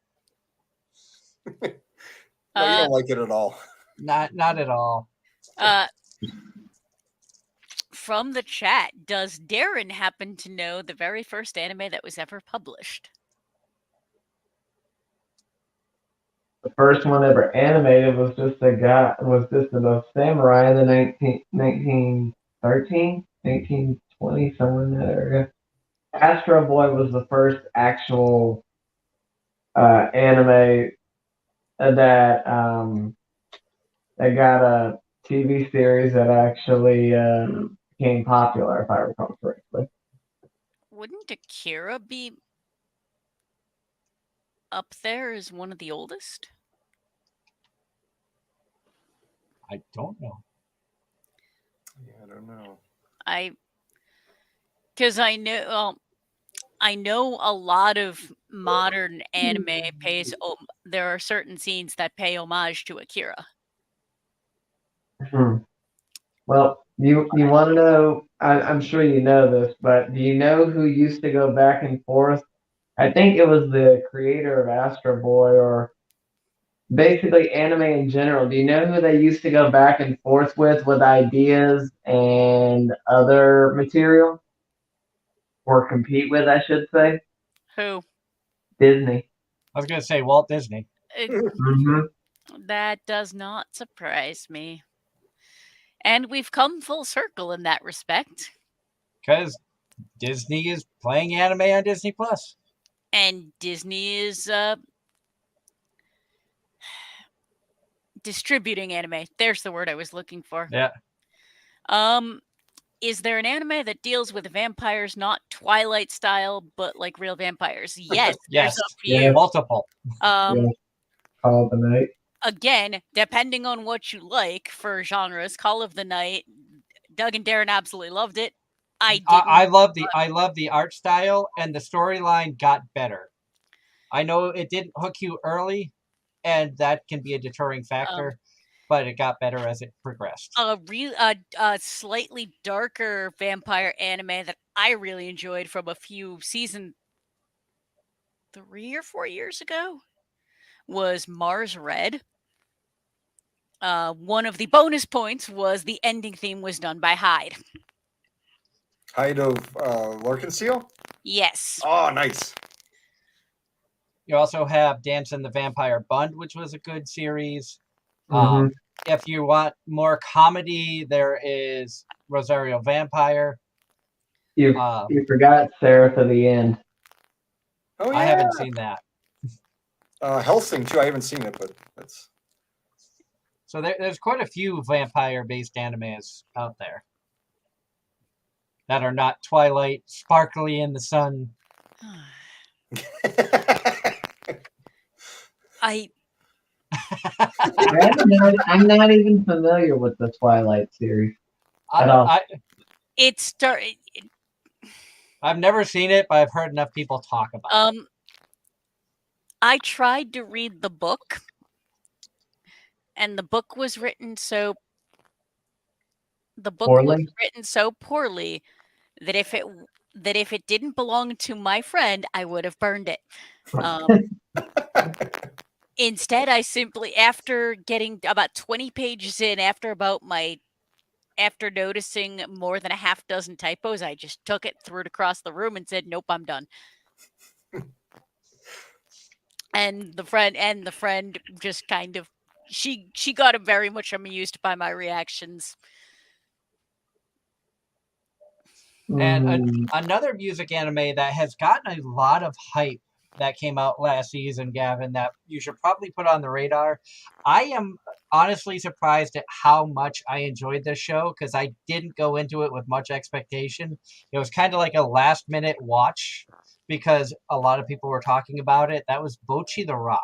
No, you don't like it at all. Not at all. From the chat, does Darren happen to know the very first anime that was ever published? The first one ever animated was just a samurai in the 1913, 1920, somewhere in that area. Astro Boy was the first actual anime that got a TV series that actually became popular, if I recall correctly. Wouldn't Akira be up there as one of the oldest? I don't know. Yeah, I don't know. Because I know a lot of modern anime pays. There are certain scenes that pay homage to Akira. Well, you want to know? I'm sure you know this, but do you know who used to go back and forth? I think it was the creator of Astro Boy, or basically anime in general. Do you know who they used to go back and forth with ideas and other material, or compete with, I should say? Who? Disney. I was going to say Walt Disney. That does not surprise me. And we've come full circle in that respect. Because Disney is playing anime on Disney Plus. And Disney is distributing anime. There's the word I was looking for. Yeah. Is there an anime that deals with vampires, not Twilight style, but like real vampires? Yes. Yes. There's a few. Yeah, multiple. Call of the Night. Again, depending on what you like for genres, Call of the Night, Doug and Darren absolutely loved it. I love the art style, and the storyline got better. I know it didn't hook you early, and that can be a deterring factor, but it got better as it progressed. A slightly darker vampire anime that I really enjoyed from a few seasons 3 or 4 years ago was Mars Red. One of the bonus points was the ending theme was done by Hyde. Hyde of Larkenseal? Yes. Oh, nice. You also have Dance in the Vampire Bund, which was a good series. If you want more comedy, there is Rosario Vampire. You forgot Sarah to the End. Oh, yeah. I haven't seen that. Hellsing, too. I haven't seen it, but that's... So there's quite a few vampire-based animes out there that are not Twilight, sparkly in the sun. I'm not even familiar with the Twilight series at all. I've never seen it, but I've heard enough people talk about it. I tried to read the book, and the book was written so poorly that if it didn't belong to my friend, I would have burned it. Instead, I simply, after getting about 20 pages in, after noticing more than a half dozen typos, I just took it, threw it across the room, and said, "Nope, I'm done." And the friend just kind of, she got very much amused by my reactions. And another music anime that has gotten a lot of hype that came out last season, Gavin, that you should probably put on the radar. I am honestly surprised at how much I enjoyed this show, because I didn't go into it with much expectation. It was kind of like a last-minute watch because a lot of people were talking about it. That was Bocchi the Rock.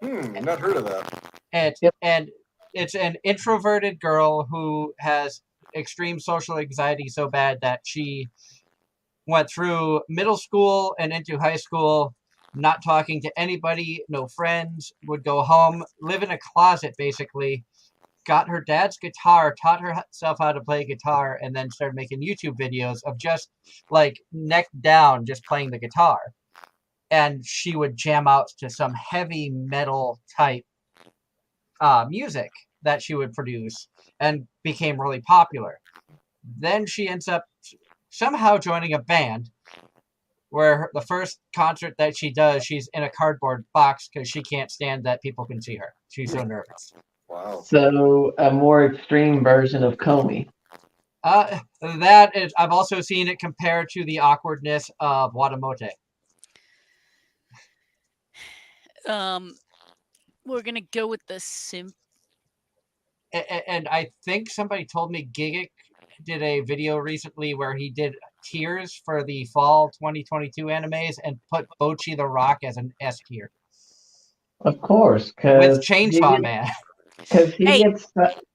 I've not heard of that. And it's an introverted girl who has extreme social anxiety so bad that she went through middle school and into high school not talking to anybody, no friends, would go home, live in a closet basically, got her dad's guitar, taught herself how to play guitar, and then started making YouTube videos of just like neck down, just playing the guitar. And she would jam out to some heavy metal type music that she would produce and became really popular. Then she ends up somehow joining a band where the first concert that she does, she's in a cardboard box because she can't stand that people can see her. She's so nervous. Wow. So a more extreme version of Comey. That is, I've also seen it compared to the awkwardness of Watamote. We're gonna go with the simp. And I think somebody told me Gigic did a video recently where he did tiers for the fall 2022 animes and put Bochi the Rock as an S tier Of course, with because Chainsaw Man. Hey,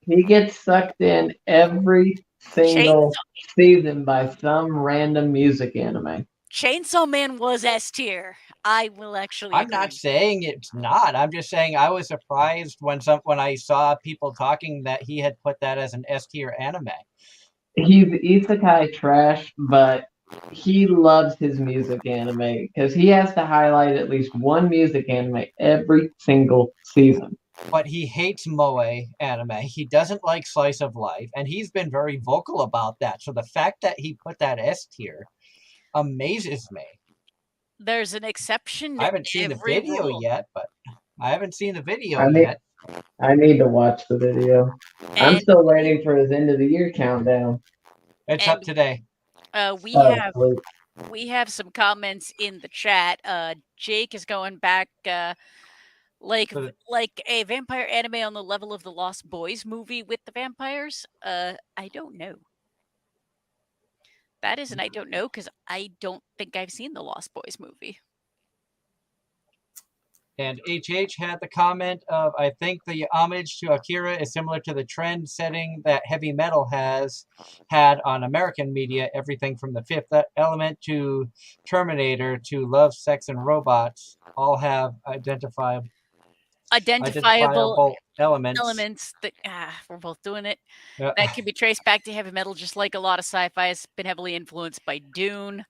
he gets sucked in every single season by some random music anime. Chainsaw Man was S tier. I will actually I'm agree. not saying it's not. I'm just saying I was surprised when I saw people talking that he had put that as an S tier anime. He's isekai trash, but he loves his music anime because he has to highlight at least one music anime every single season. But he hates moe anime. He doesn't like slice of life, and he's been very vocal about that. So the fact that he put that S tier amazes me. There's an exception to I haven't seen the every video rule. yet, but I haven't seen the video I need- yet. I need to watch the video. I'm And still waiting for his end of the year countdown. It's And- up today. we Oh, have sweet. we have some comments in the chat. Jake is going back like So- like a vampire anime on the level of the Lost Boys movie with the vampires. I don't know. That is an I don't know because I don't think I've seen the Lost Boys movie. And HH had the comment of, I think the homage to Akira is similar to the trend setting that heavy metal has had on American media, everything from The Fifth Element to Terminator to Love, Sex, and Robots all have identifiable elements. Elements that we're both doing it. Yeah. That can be traced back to heavy metal, just like a lot of sci-fi has been heavily influenced by Dune.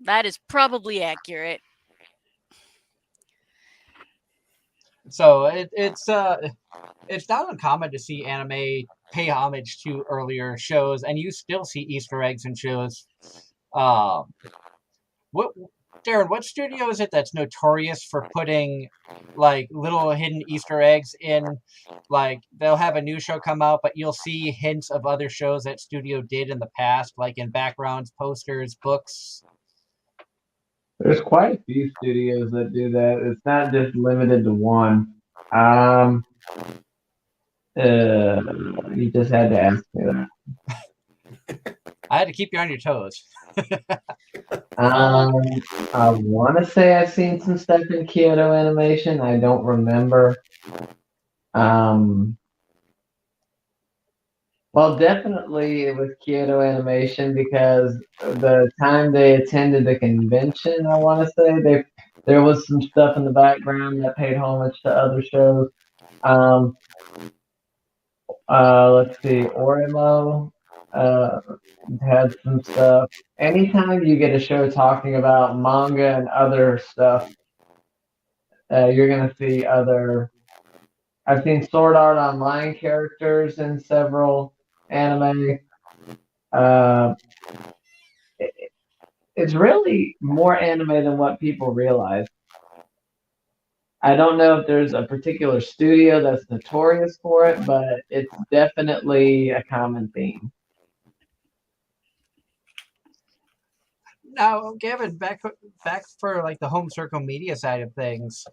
That is probably accurate. So it's not uncommon to see anime pay homage to earlier shows, and you still see Easter eggs in shows. Darren, what studio is it that's notorious for putting like little hidden Easter eggs in? Like they'll have a new show come out, but you'll see hints of other shows that studio did in the past, like in backgrounds, posters, books. There's quite a few studios that do that. It's not just limited to one. You just had to ask me that. I had to keep you on your toes. I want to say I've seen some stuff in Kyoto Animation. I don't remember. Well, definitely it was Kyoto Animation because the time they attended the convention, I want to say there was some stuff in the background that paid homage to other shows. Let's see, Orimo had some stuff. Anytime you get a show talking about manga and other stuff, you're gonna see other. I've seen Sword Art Online characters in several anime. It's really more anime than what people realize. I don't know if there's a particular studio that's notorious for it, but it's definitely a common theme. Now, Gavin, back for like the home circle media side of things.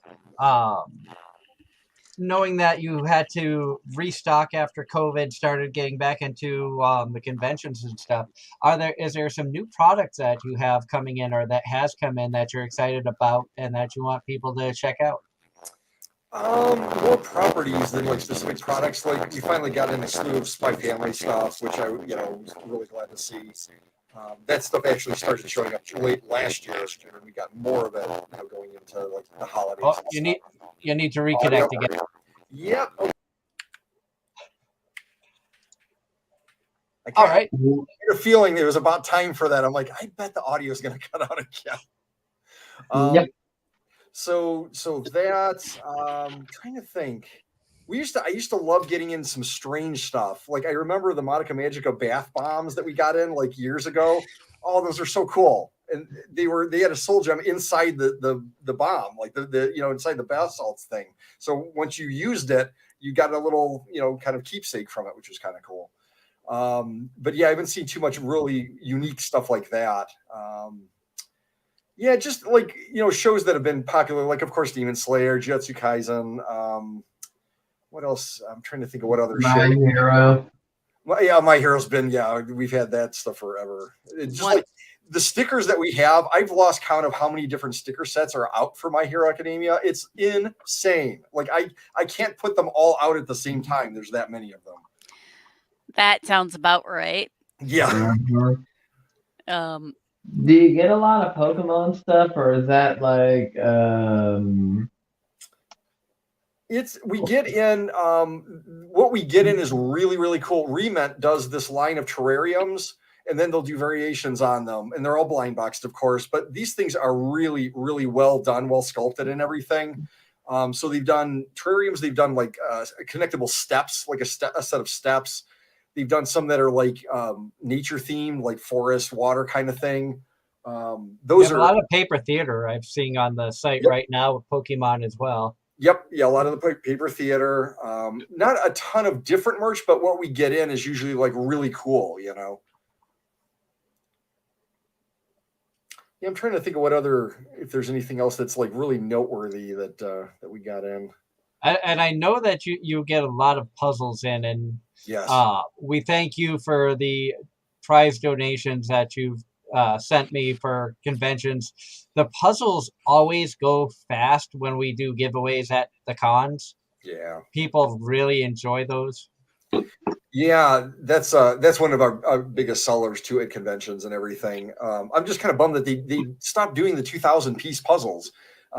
Knowing that you had to restock after COVID started getting back into the conventions and stuff, is there some new products that you have coming in or that has come in that you're excited about and that you want people to check out? More properties than like specific products. Like we finally got in a slew of Spy Family stuff, which I was really glad to see. That stuff actually started showing up late last year, and we got more of it now going into like the holidays. Oh, you need to reconnect again. Yep. Okay. All right. I had a feeling it was about time for that. I'm like, I bet the audio is going to cut out again. Yep. So that's trying to think. I used to love getting in some strange stuff. Like I remember the Monica Magica bath bombs that we got in like years ago. Oh, those are so cool. And they had a soul gem inside the bomb, like the inside the bath salts thing. So once you used it, you got a little, kind of keepsake from it, which was kind of cool. But yeah, I haven't seen too much really unique stuff like that. Yeah, just like, shows that have been popular, like, of course, Demon Slayer, Jujutsu Kaisen. What else? I'm trying to think of what other My shit. Hero. Well, yeah, My Hero's been, we've had that stuff forever. It's just like the stickers that we have, I've lost count of how many different sticker sets are out for My Hero Academia. It's insane. Like, I can't put them all out at the same time. There's that many of them. That sounds about right. Yeah. Do you get a lot of Pokemon stuff, or is that like we get in what we get in is really, really cool. Rement does this line of terrariums, and then they'll do variations on them, and they're all blind boxed, of course, but these things are really, really well done, well sculpted and everything. So they've done terrariums, they've done like connectable steps, like a set of steps. They've done some that are like nature themed, like forest, water kind of thing. Those are a lot of paper theater I've seen on the site right now with Pokemon as well. Yep. Yeah. A lot of the paper theater, not a ton of different merch, but what we get in is usually like really cool, Yeah. I'm trying to think of if there's anything else that's like really noteworthy that we got in. And I know that you get a lot of puzzles in, and yes, we thank you for the prize donations that you've sent me for conventions. The puzzles always go fast when we do giveaways at the cons. Yeah, people really enjoy those. Yeah, that's one of our biggest sellers too at conventions and everything. I'm just kind of bummed that they stopped doing the 2,000 piece puzzles,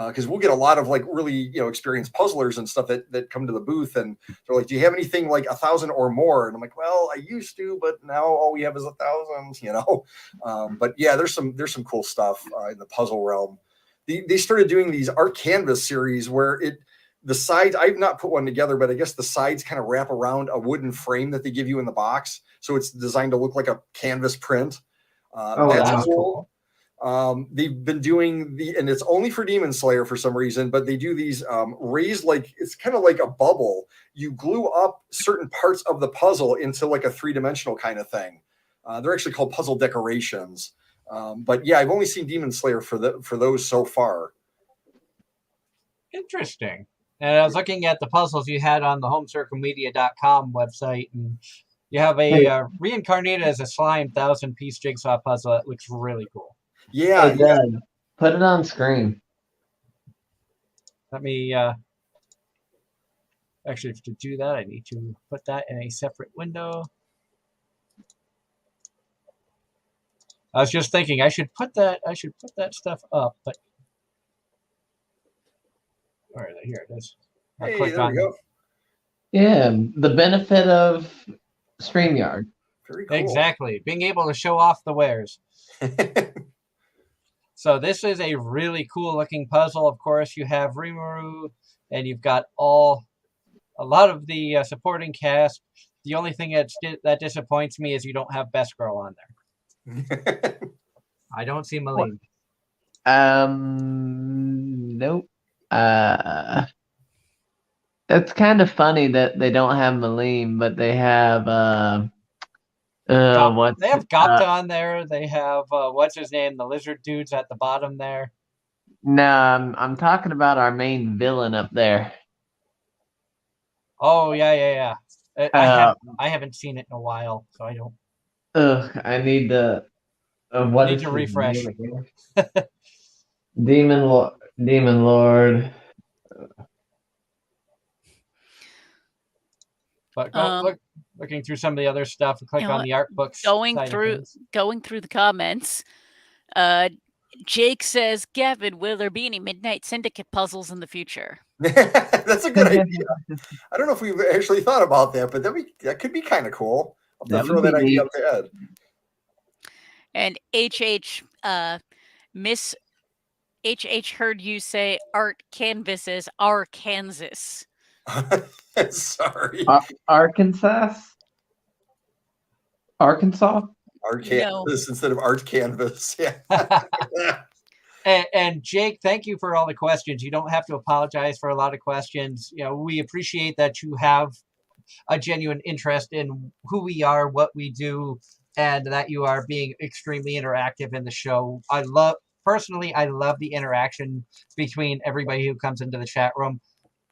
because we'll get a lot of like really experienced puzzlers and stuff that come to the booth, and they're like, "Do you have anything like 1,000 or more?" And I'm like, "Well, I used to, but now all we have is 1,000." But yeah, there's some cool stuff in the puzzle realm. They started doing these art canvas series where the sides, I've not put one together, but I guess the sides kind of wrap around a wooden frame that they give you in the box. So it's designed to look like a canvas print. That's cool. They've been doing and it's only for Demon Slayer for some reason, but they do these raised, like, it's kind of like a bubble. You glue up certain parts of the puzzle into like a 3-dimensional kind of thing. They're actually called puzzle decorations. But yeah, I've only seen Demon Slayer for those so far. Interesting. And I was looking at the puzzles you had on the homecirclemedia.com website, and you have a reincarnated as a slime 1,000-piece jigsaw puzzle. It looks really cool. Yeah, it does. Put it on screen. Let me actually, to do that, I need to put that in a separate window. I was just thinking I should put that stuff up, but where is it? Here it is. Hey, there we go. Yeah, the benefit of StreamYard. Very cool. Exactly. Being able to show off the wares. So this is a really cool looking puzzle. Of course, you have Rimuru, and you've got a lot of the supporting cast. The only thing that disappoints me is you don't have Best Girl on there. I don't see Malene. Nope. That's kind of funny that they don't have Malene, but they have they have Gapta on there. They have what's his name? The lizard dude's at the bottom there. No, I'm talking about our main villain up there. Oh yeah. I haven't seen it in a while, so I don't. I need to. What need to refresh. Demon Lord. But Um, looking through some of the other stuff, click you know on what? the art books Going side of through things. the comments. Jake says, Gavin, will there be any Midnight Syndicate puzzles in the future? That's a good idea. I don't know if we've actually thought about that, but that could be kind of cool. I'll have That to throw would be that idea neat. up to Ed. And Miss HH heard you say art canvases Arkansas. Sorry. Arkansas? Arkansas? Art No. canvas instead of art canvas. Yeah. And Jake, thank you for all the questions. You don't have to apologize for a lot of questions. We appreciate that you have a genuine interest in who we are, what we do, and that you are being extremely interactive in the show. I love the interaction between everybody who comes into the chat room,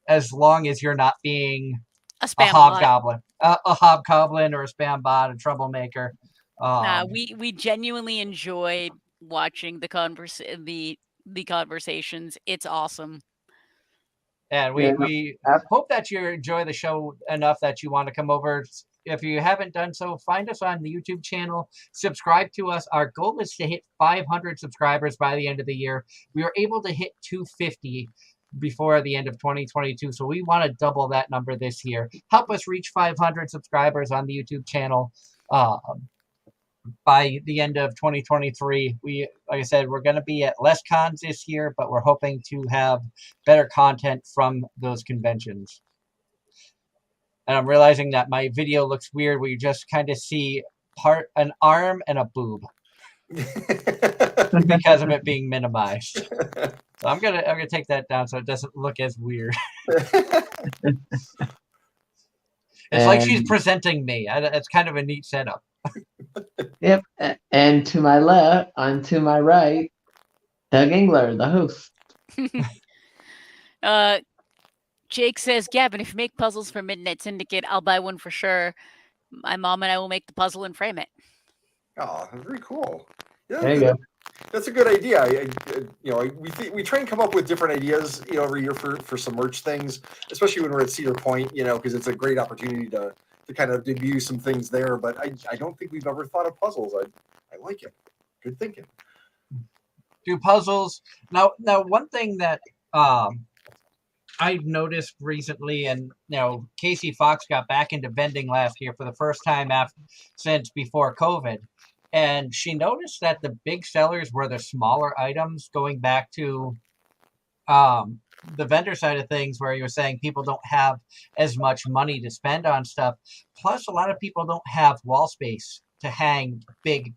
as long as you're not being A a spam bot. hobgoblin, a hobgoblin or a spam bot, a troublemaker. We genuinely enjoy watching the conversations. It's awesome. And we hope that you enjoy the show enough that you want to come over. If you haven't done so, find us on the YouTube channel. Subscribe to us. Our goal is to hit 500 subscribers by the end of the year. We were able to hit 250 before the end of 2022, so we want to double that number this year. Help us reach 500 subscribers on the YouTube channel. By the end of 2023, like I said, we're going to be at less cons this year, but we're hoping to have better content from those conventions. And I'm realizing that my video looks weird where you just kind of see an arm and a boob because of it being minimized. So I'm gonna take that down so it doesn't look as weird. It's like she's presenting me. It's kind of a neat setup. Yep. And to my left, on to my right, Doug Engler, the host. Jake says, Gavin, if you make puzzles for Midnight Syndicate, I'll buy one for sure. My mom and I will make the puzzle and frame it. Oh, very cool. Yeah, There you go. That's a good idea. We try and come up with different ideas, every year for some merch things, especially when we're at Cedar Point, because it's a great opportunity to kind of debut some things there. But I don't think we've ever thought of puzzles. I like it. Good thinking. Do puzzles now? One thing that I've noticed recently, and Casey Fox got back into vending last year for the first time since before COVID. And she noticed that the big sellers were the smaller items, going back to the vendor side of things, where you were saying people don't have as much money to spend on stuff. Plus, a lot of people don't have wall space to hang big,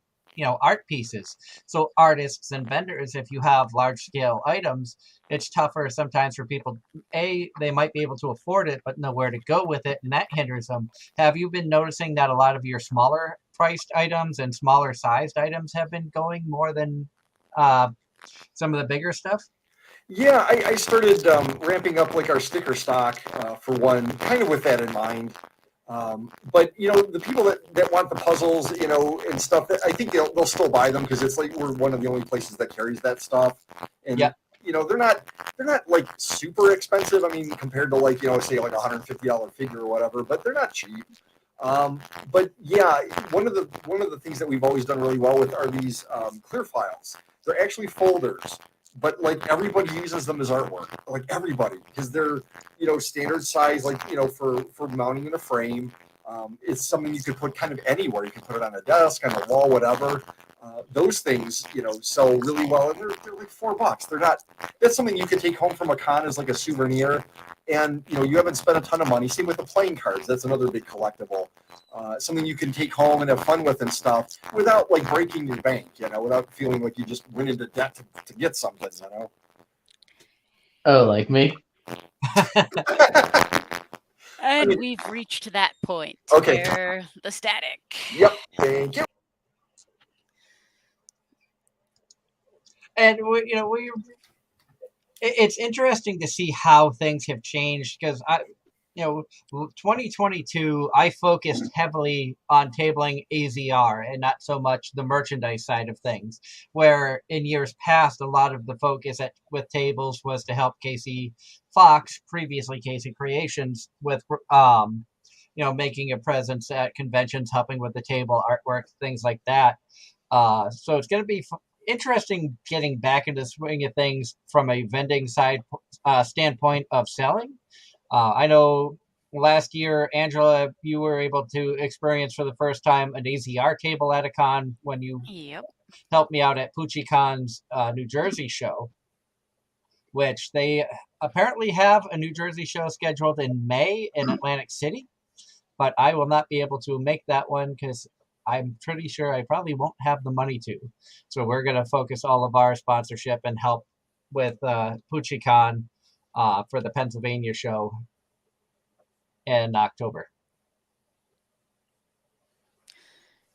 art pieces. So artists and vendors, if you have large scale items, it's tougher sometimes for people. They might be able to afford it, but know where to go with it, and that hinders them. Have you been noticing that a lot of your smaller priced items and smaller sized items have been going more than some of the bigger stuff? Yeah, I started ramping up like our sticker stock for one, kind of with that in mind. But the people that want the puzzles, and stuff, that I think they'll still buy them because it's like we're one of the only places that carries that stuff. And they're not like super expensive. I mean, compared to like say like $150 figure or whatever, but they're not cheap. But yeah, one of the things that we've always done really well with are these clear files. They're actually folders, but like everybody uses them as artwork, like everybody, because they're standard size, like for mounting in a frame. It's something you could put kind of anywhere. You can put it on a desk, on the wall, whatever. Those things sell really well, and they're like $4. They're not. That's something you could take home from a con as like a souvenir, and you haven't spent a ton of money. Same with the playing cards. That's another big collectible. Something you can take home and have fun with and stuff without like breaking your bank. Without feeling like you just went into debt to get something. Oh, like me? And we've reached that point where the static. Yep. Thank you. And it's interesting to see how things have changed, because 2022, I focused heavily on tabling AZR and not so much the merchandise side of things, where in years past, a lot of the focus with tables was to help Casey Fox, previously Casey Creations, with making a presence at conventions, helping with the table artwork, things like that. So it's going to be interesting getting back into the swing of things from a vending side standpoint of selling. I know last year, Angela, you were able to experience for the first time an AZR table at a con when you helped me out at PucciCon's New Jersey show, which they apparently have a New Jersey show scheduled in May in Atlantic City, but I will not be able to make that one because I'm pretty sure I probably won't have the money to. So we're going to focus all of our sponsorship and help with PucciCon for the Pennsylvania show in October.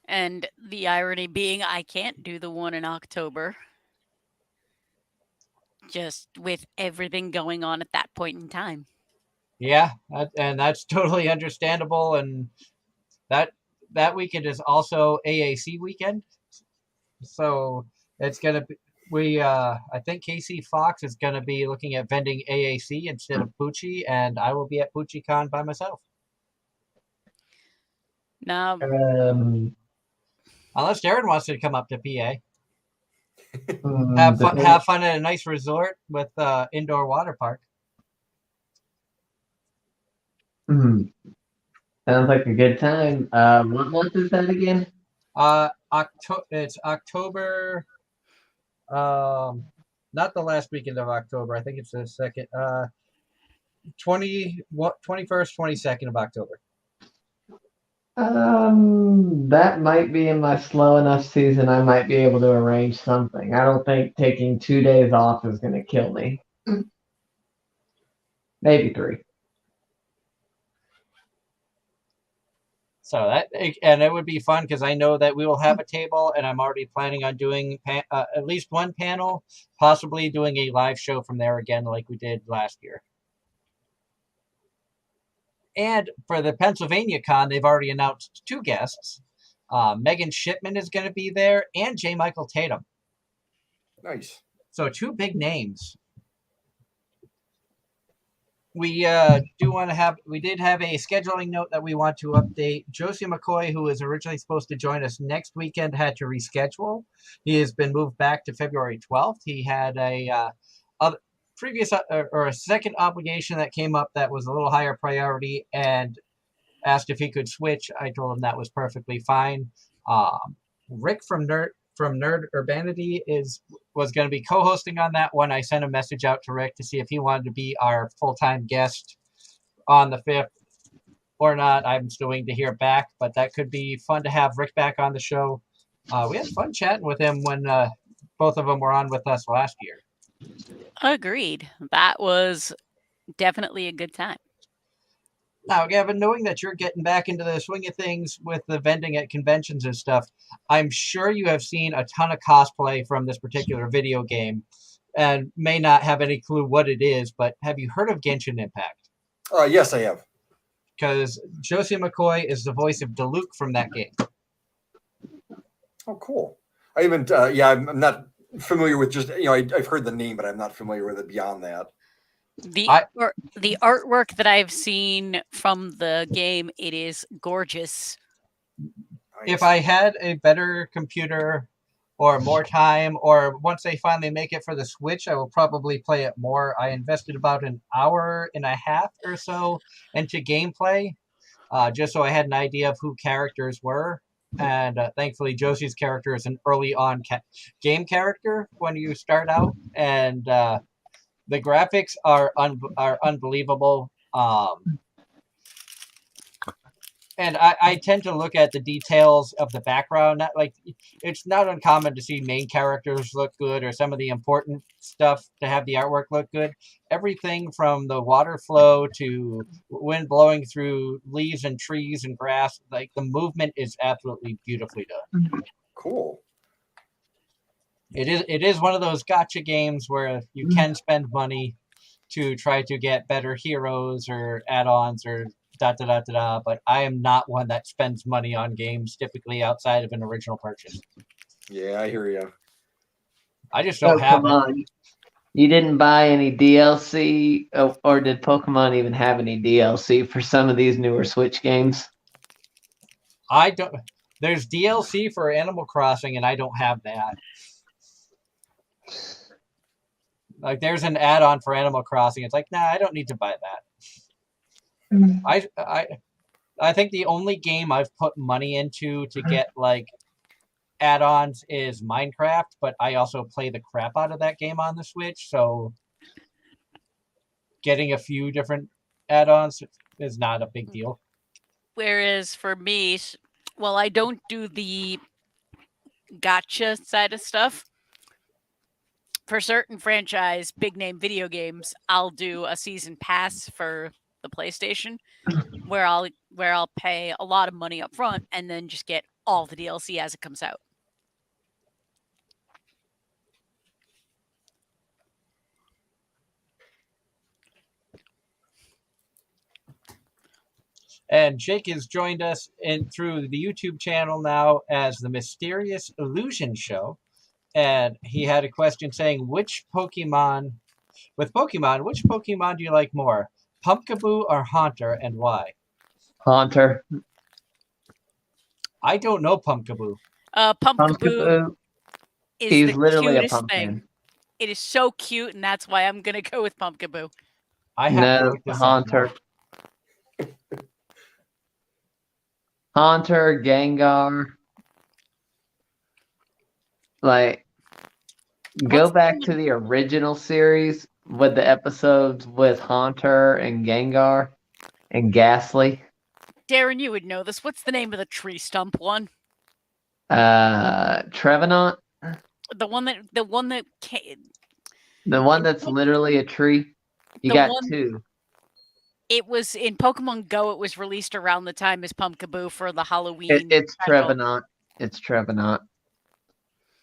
And the irony being I can't do the one in October, just with everything going on at that point in time. Yeah, and that's totally understandable. And that weekend is also AAC weekend, so it's gonna be I think Casey Fox is gonna be looking at vending AAC instead of Pucci, and I will be at PucciCon by myself. Now, unless Darren wants to come up to PA, have have fun at a nice resort with indoor water park. Sounds like a good time. What month is that again? It's October. Not the last weekend of October. I think it's the second. 21st, 22nd of October. That might be in my slow enough season. I might be able to arrange something. I don't think taking 2 days off is going to kill me. Maybe 3. So it would be fun because I know that we will have a table, and I'm already planning on doing at least one panel, possibly doing a live show from there again, like we did last year. And for the Pennsylvania Con, they've already announced 2 guests. Megan Shipman is going to be there, and J. Michael Tatum. Nice. So 2 big names. We did have a scheduling note that we want to update. Josie McCoy, who was originally supposed to join us next weekend, had to reschedule. He has been moved back to February 12th. He had a previous or a second obligation that came up that was a little higher priority and asked if he could switch. I told him that was perfectly fine. Rick from Nerd Urbanity was going to be co-hosting on that one. I sent a message out to Rick to see if he wanted to be our full-time guest on the 5th or not. I'm still waiting to hear back, but that could be fun to have Rick back on the show. We had fun chatting with him when both of them were on with us last year. Agreed. That was definitely a good time. Now, Gavin, knowing that you're getting back into the swing of things with the vending at conventions and stuff, I'm sure you have seen a ton of cosplay from this particular video game and may not have any clue what it is, but have you heard of Genshin Impact? Yes, I have. Because Josie McCoy is the voice of Diluc from that game. Oh, cool. I haven't, I'm not familiar with just, I've heard the name, but I'm not familiar with it beyond that. The artwork that I've seen from the game, it is gorgeous. Nice. If I had a better computer or more time, or once they finally make it for the Switch, I will probably play it more. I invested about an hour and a half or so into gameplay, just so I had an idea of who characters were. And thankfully, Josie's character is an early on game character when you start out, and the graphics are unbelievable. And I tend to look at the details of the background. It's not uncommon to see main characters look good or some of the important stuff to have the artwork look good. Everything from the water flow to wind blowing through leaves and trees and grass, like the movement is absolutely beautifully done. Cool. It is one of those gacha games where you can spend money to try to get better heroes or add-ons or but I am not one that spends money on games typically outside of an original purchase. Yeah, I hear you. I just don't have it. You didn't buy any DLC, or did Pokemon even have any DLC for some of these newer Switch games? I don't. There's DLC for Animal Crossing, and I don't have that. Like, there's an add-on for Animal Crossing. It's like, nah, I don't need to buy that. I think the only game I've put money into to get like add-ons is Minecraft, but I also play the crap out of that game on the Switch, so getting a few different add-ons is not a big deal. Whereas for me, well, I don't do the gotcha side of stuff. For certain franchise, big name video games, I'll do a season pass for the PlayStation, where I'll pay a lot of money up front and then just get all the DLC as it comes out. And Jake has joined us through the YouTube channel now as the Mysterious Illusion Show. And he had a question saying, which Pokemon do you like more? Pumpkaboo or Haunter, and why? Haunter. I don't know Pumpkaboo. Pumpkaboo is he's the literally a cutest pumpkin. thing. It is so cute, and that's why I'm going to go with Pumpkaboo. I have to look this up Haunter. now. Haunter, Gengar. Like, go back to the original series with the episodes with Haunter and Gengar and Ghastly. Darren, you would know this. What's the name of the tree stump one? Trevenant. The one that The one that's literally a tree. You got two. It was in Pokemon Go. It was released around the time as Pumpkaboo for the Halloween. It's Trevenant. It's Trevenant.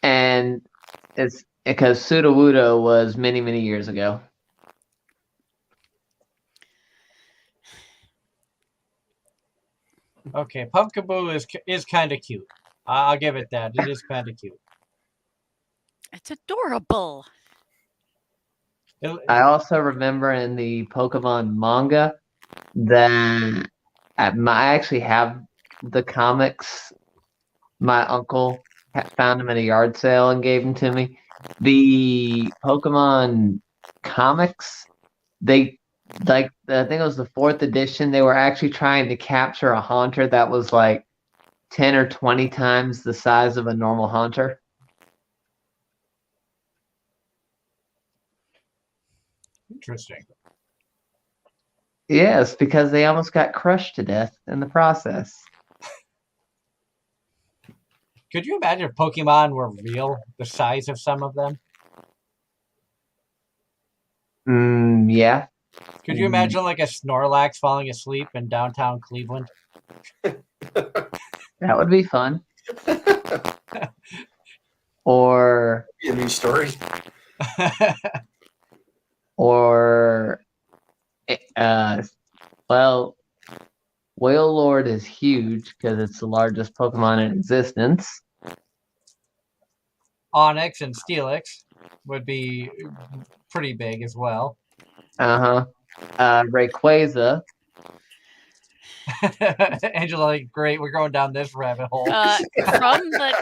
And it's because Sudowoodo was many, many years ago. Okay, Pumpkaboo is kind of cute. I'll give it that. It is kind of cute. It's adorable. I also remember in the Pokemon manga that I actually have the comics. My uncle found them at a yard sale and gave them to me. The Pokemon comics, I think it was the 4th edition. They were actually trying to capture a Haunter that was like 10 or 20 times the size of a normal Haunter. Interesting. Yes, because they almost got crushed to death in the process. Could you imagine if Pokemon were real, the size of some of them? Yeah. Could you imagine like a Snorlax falling asleep in downtown Cleveland? That would be fun. Or A new story. Or well, Wailord is huge because it's the largest Pokemon in existence. Onyx and Steelix would be pretty big as well. Rayquaza. Angela, like, great, we're going down this rabbit hole. From the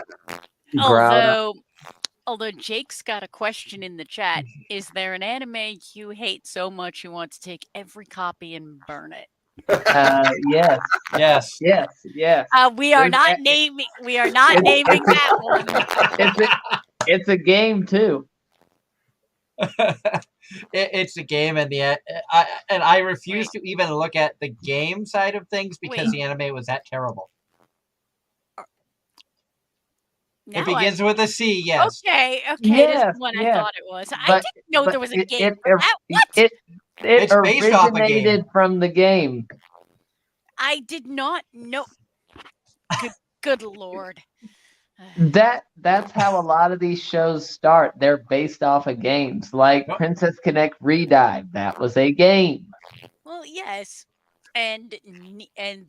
Groudon. Although Jake's got a question in the chat, is there an anime you hate so much you want to take every copy and burn it? Yes. Yes. Yes. We are not naming that one. It's a game too. It's a game, and I refuse to even look at the game side of things because the anime was that terrible. It begins with a C, yes. Okay, Yes, that's what I thought it was. I didn't know there was a game. It It's based off a game. originated from the game. I did not know. Good Lord. That's how a lot of these shows start. They're based off of games, like Princess Connect Redive. That was a game. Well, yes, and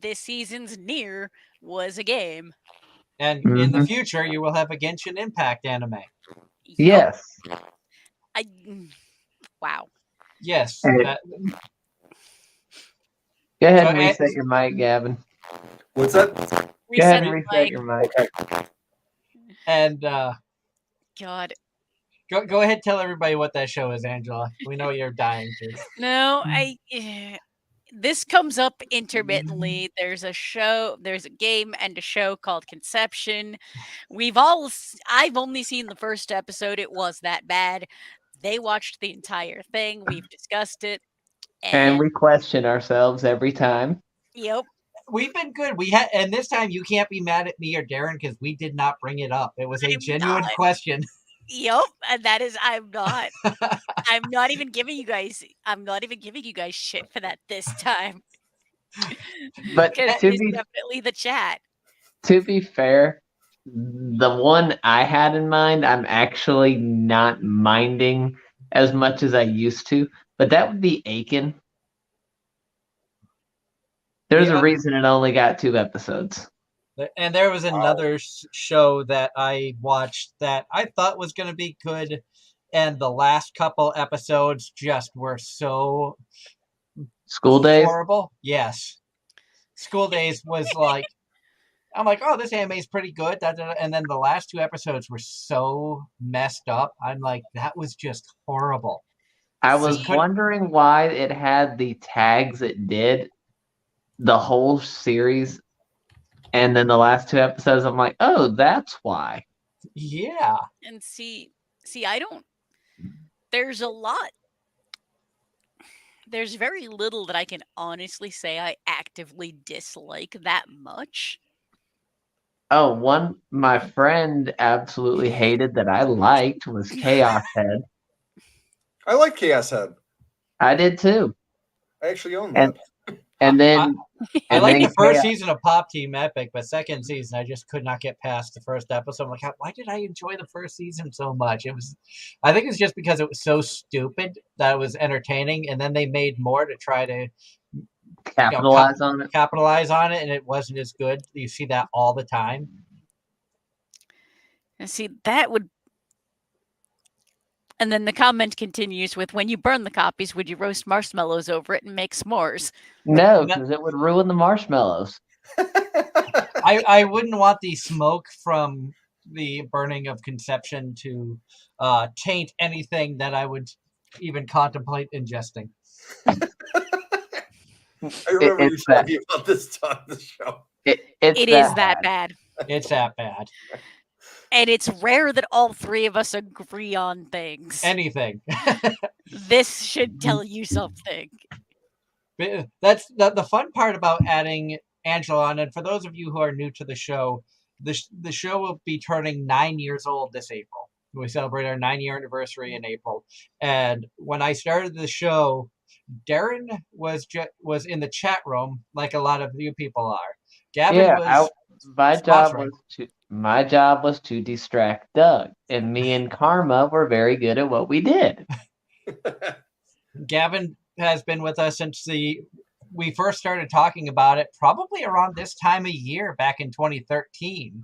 this season's Nier was a game. And in the future, you will have a Genshin Impact anime. Yes. Wow. Yes. Hey. That, Go ahead So, and reset your mic, Gavin. What's that? Go ahead Reset and the reset mic. your mic. Okay. and God. go ahead, tell everybody what that show is, Angela. We know you're dying to. No, this comes up intermittently. There's a game and a show called Conception. I've only seen the first episode. It was that bad. They watched the entire thing. We've discussed it. And And we question ourselves every time. yep. We've been good. And this time you can't be mad at me or Darren because we did not bring it up. It was a I'm genuine not. question. Yep. And that is I'm not. I'm not even giving you guys shit for that this time. But Because to it's be definitely the chat. fair, the one I had in mind, I'm actually not minding as much as I used to. But that would be Aiken. There's a Yeah. reason it only got 2 episodes. And there was another show that I watched that I thought was going to be good. And the last couple episodes just were so School Days. horrible. Yes. School Days was like, I'm like, oh, this anime is pretty good. And then the last 2 episodes were so messed up. I'm like, that was just horrible. I was See, wondering why it had the tags it did the whole series, and then the last 2 episodes, I'm like, oh, that's why. Yeah. and see, I don't. There's a lot. There's very little that I can honestly say I actively dislike that much. Oh, my friend absolutely hated that I liked was Chaos Head. I like Chaos Head. I did too. I actually own And that. and then I and like then the first Chaos, season of Pop Team Epic, but second season I just could not get past the first episode. I'm like, why did I enjoy the first season so much? I think it's just because it was so stupid that it was entertaining, and then they made more to try to capitalize on it. capitalize on it, and it wasn't as good. You see that all the time. And see, that would. And then the comment continues with, when you burn the copies, would you roast marshmallows over it and make s'mores? No, because it would ruin the marshmallows. I wouldn't want the smoke from the burning of Conception to taint anything that I would even contemplate ingesting. I remember you It's telling that me about this on the show. it's It is that bad. It's that bad. And it's rare that all three of us agree on things. Anything. This should tell you something. That's the fun part about adding Angela on. And for those of you who are new to the show, the show will be turning 9 years old this April. We celebrate our 9-year anniversary in April. And when I started the show, Darren was in the chat room like a lot of you people are. Gavin was my job was to distract Doug, and me and Karma were very good at what we did. Gavin has been with us since we first started talking about it, probably around this time of year back in 2013.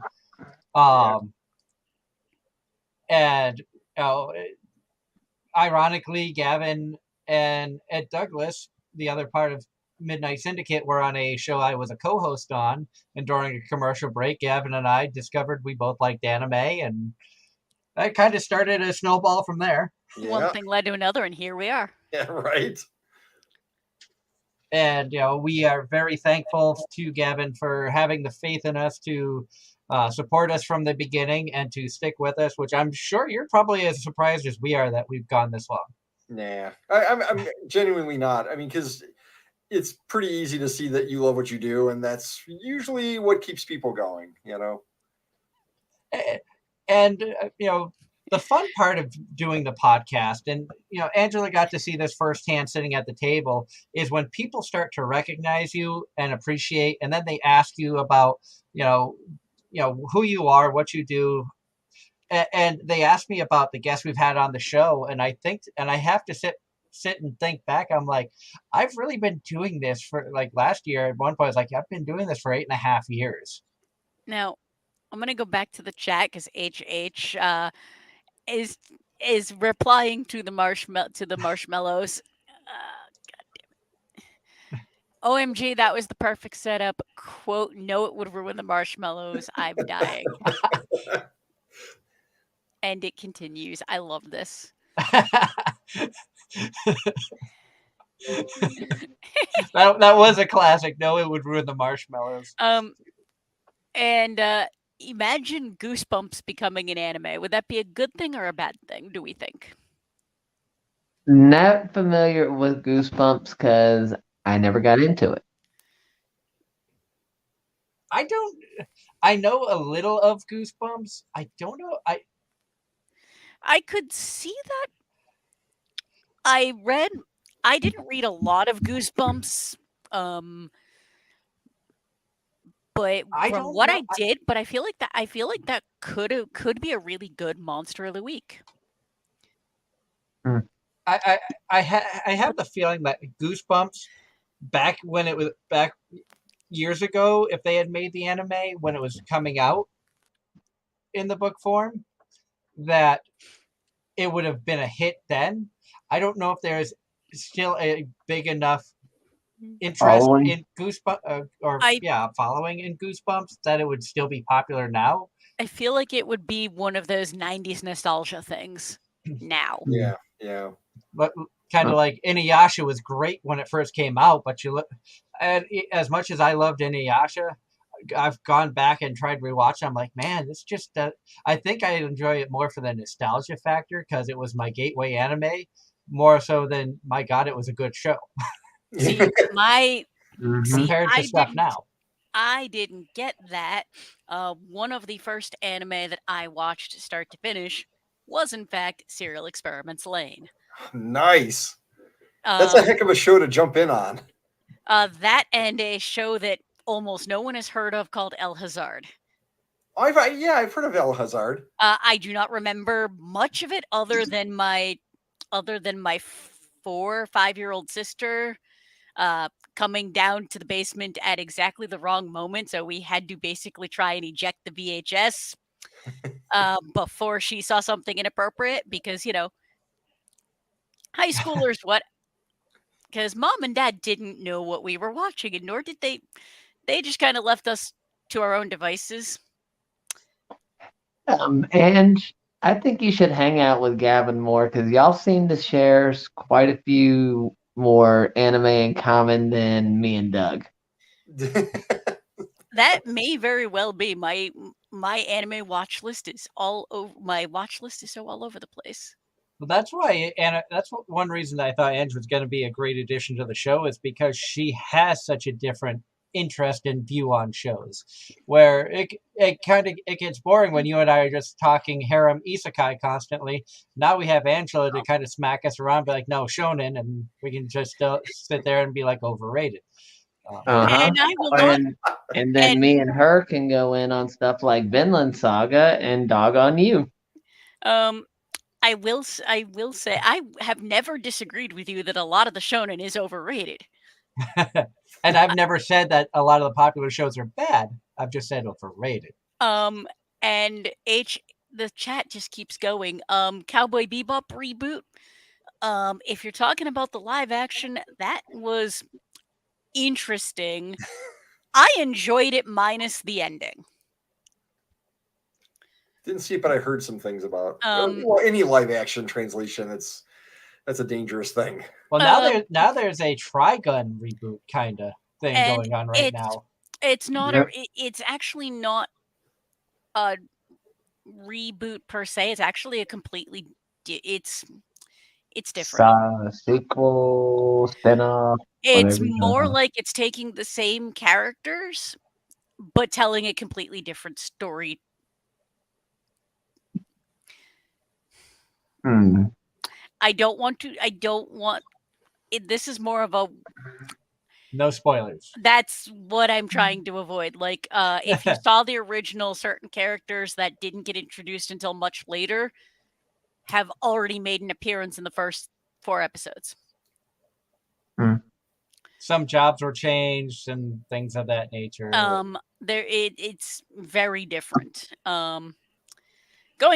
And ironically, Gavin and Ed Douglas, the other part of Midnight Syndicate, were on a show I was a co-host on, and during a commercial break, Gavin and I discovered we both liked anime, and that kind of started a snowball from there. Yeah. One thing led to another, and here we are. Yeah, right. And we are very thankful to Gavin for having the faith in us to support us from the beginning and to stick with us, which I'm sure you're probably as surprised as we are that we've gone this long. Nah, I'm genuinely not. I mean, because it's pretty easy to see that you love what you do, and that's usually what keeps people going, And the fun part of doing the podcast, and Angela got to see this firsthand sitting at the table, is when people start to recognize you and appreciate, and then they ask you about who you are, what you do, and they asked me about the guests we've had on the show, and I have to sit and think back. I'm like, I've really been doing this for, like, last year at one point I was like, I've been doing this for 8.5 years. Now, I'm going to go back to the chat because HH is is replying to the marshmallows. OMG, that was the perfect setup. Quote, no, it would ruin the marshmallows. I'm dying. And it continues. I love this. that was a classic. No, it would ruin the marshmallows. And imagine Goosebumps becoming an anime. Would that be a good thing or a bad thing, do we think? Not familiar with Goosebumps because I never got into it. I know a little of Goosebumps. I don't know. I could see that. I didn't read a lot of Goosebumps. But I from don't what know. I did, but I feel like that could be a really good monster of the week. I have the feeling that Goosebumps back years ago, if they had made the anime when it was coming out in the book form, that it would have been a hit then. I don't know if there's still a big enough interest Following? in Goosebumps I following in Goosebumps that it would still be popular now. I feel like it would be one of those 90s nostalgia things now. Yeah. But kind of like Inuyasha was great when it first came out, but as much as I loved Inuyasha, I've gone back and tried rewatching. I'm like, man, this just. I think I enjoy it more for the nostalgia factor because it was my gateway anime, more so than my God, it was a good show. See, Compared to stuff now. I didn't get that. One of the first anime that I watched start to finish was, in fact, Serial Experiments Lane. Nice. That's a heck of a show to jump in on. That and a show that almost no one has heard of called El Hazard. I've heard of El Hazard. I do not remember much of it other than my 4 or 5-year-old sister coming down to the basement at exactly the wrong moment, so we had to basically try and eject the VHS before she saw something inappropriate because, high schoolers, what? Because mom and dad didn't know what we were watching, and nor did they. They just kind of left us to our own devices. And I think you should hang out with Gavin more because y'all seem to share quite a few more anime in common than me and Doug. That may very well be my anime watch list is all over. My watch list is so all over the place. Well, that's why, and that's one reason that I thought Andrew was going to be a great addition to the show is because she has such a different interest and view on shows, where it gets boring when you and I are just talking harem isekai constantly. Now we have Angela to kind of smack us around, be like, no, shonen, and we can just sit there and be like overrated. And I will not. And then me and her can go in on stuff like Vinland Saga and Dog on You. I will say I have never disagreed with you that a lot of the shonen is overrated. And I've never said that a lot of the popular shows are bad. I've just said overrated. And the chat just keeps going. Cowboy Bebop reboot. If you're talking about the live action, that was interesting. I enjoyed it minus the ending. Didn't see it, but I heard some things about. Well, any live action translation, that's a dangerous thing. Well, now there's a Trigun reboot kind of thing going on right now. It's not it's actually not a reboot per se. It's actually a completely it's different. Sequel, spin-off. It's more like it's taking the same characters but telling a completely different story. I don't want this is more of a no spoilers. That's what I'm trying to avoid. Like, if you saw the original, certain characters that didn't get introduced until much later have already made an appearance in the first 4 episodes. Some jobs were changed and things of that nature. It's very different. Going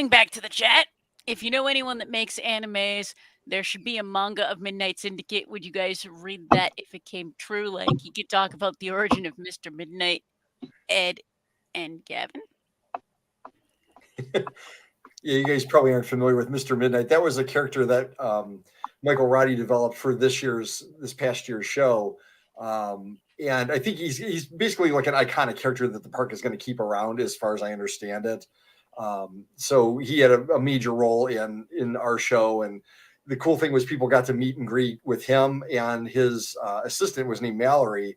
back to the chat, If you know anyone that makes animes, there should be a manga of Midnight Syndicate. Would you guys read that if it came true? Like, you could talk about the origin of Mr. Midnight, Ed, and Gavin. Yeah, you guys probably aren't familiar with Mr. Midnight. That was a character that Michael Roddy developed for this past year's show. And I think he's basically like an iconic character that the park is going to keep around, as far as I understand it. So he had a major role in our show, and the cool thing was people got to meet and greet with him, and his assistant was named Mallory.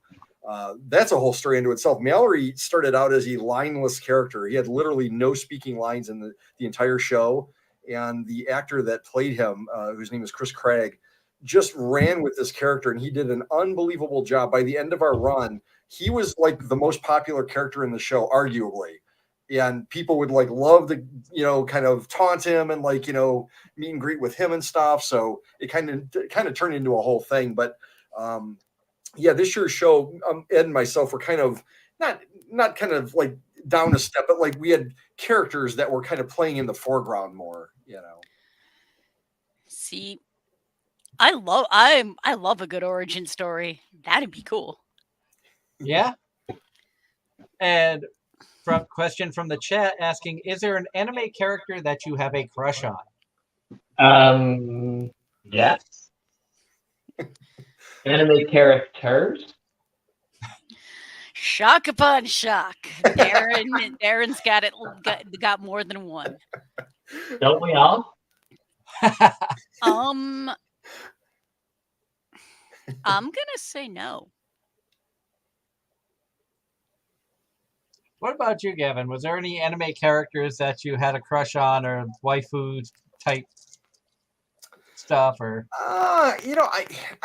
That's a whole story into itself. Mallory started out as a lineless character. He had literally no speaking lines in the entire show. And the actor that played him, whose name is Chris Craig, just ran with this character, and he did an unbelievable job. By the end of our run, he was like the most popular character in the show, arguably. And people would like love to, kind of taunt him and like, meet and greet with him and stuff. So it kind of turned into a whole thing. But yeah, this year's show, Ed and myself were kind of not kind of like down a step, but like we had characters that were kind of playing in the foreground more, See, I love a good origin story. That'd be cool. Yeah. And question from the chat asking, is there an anime character that you have a crush on? Yes. Anime characters? Shock upon shock. Darren's got more than one. Don't we all? I'm gonna say no. What about you, Gavin? Was there any anime characters that you had a crush on, or waifu type stuff, or? I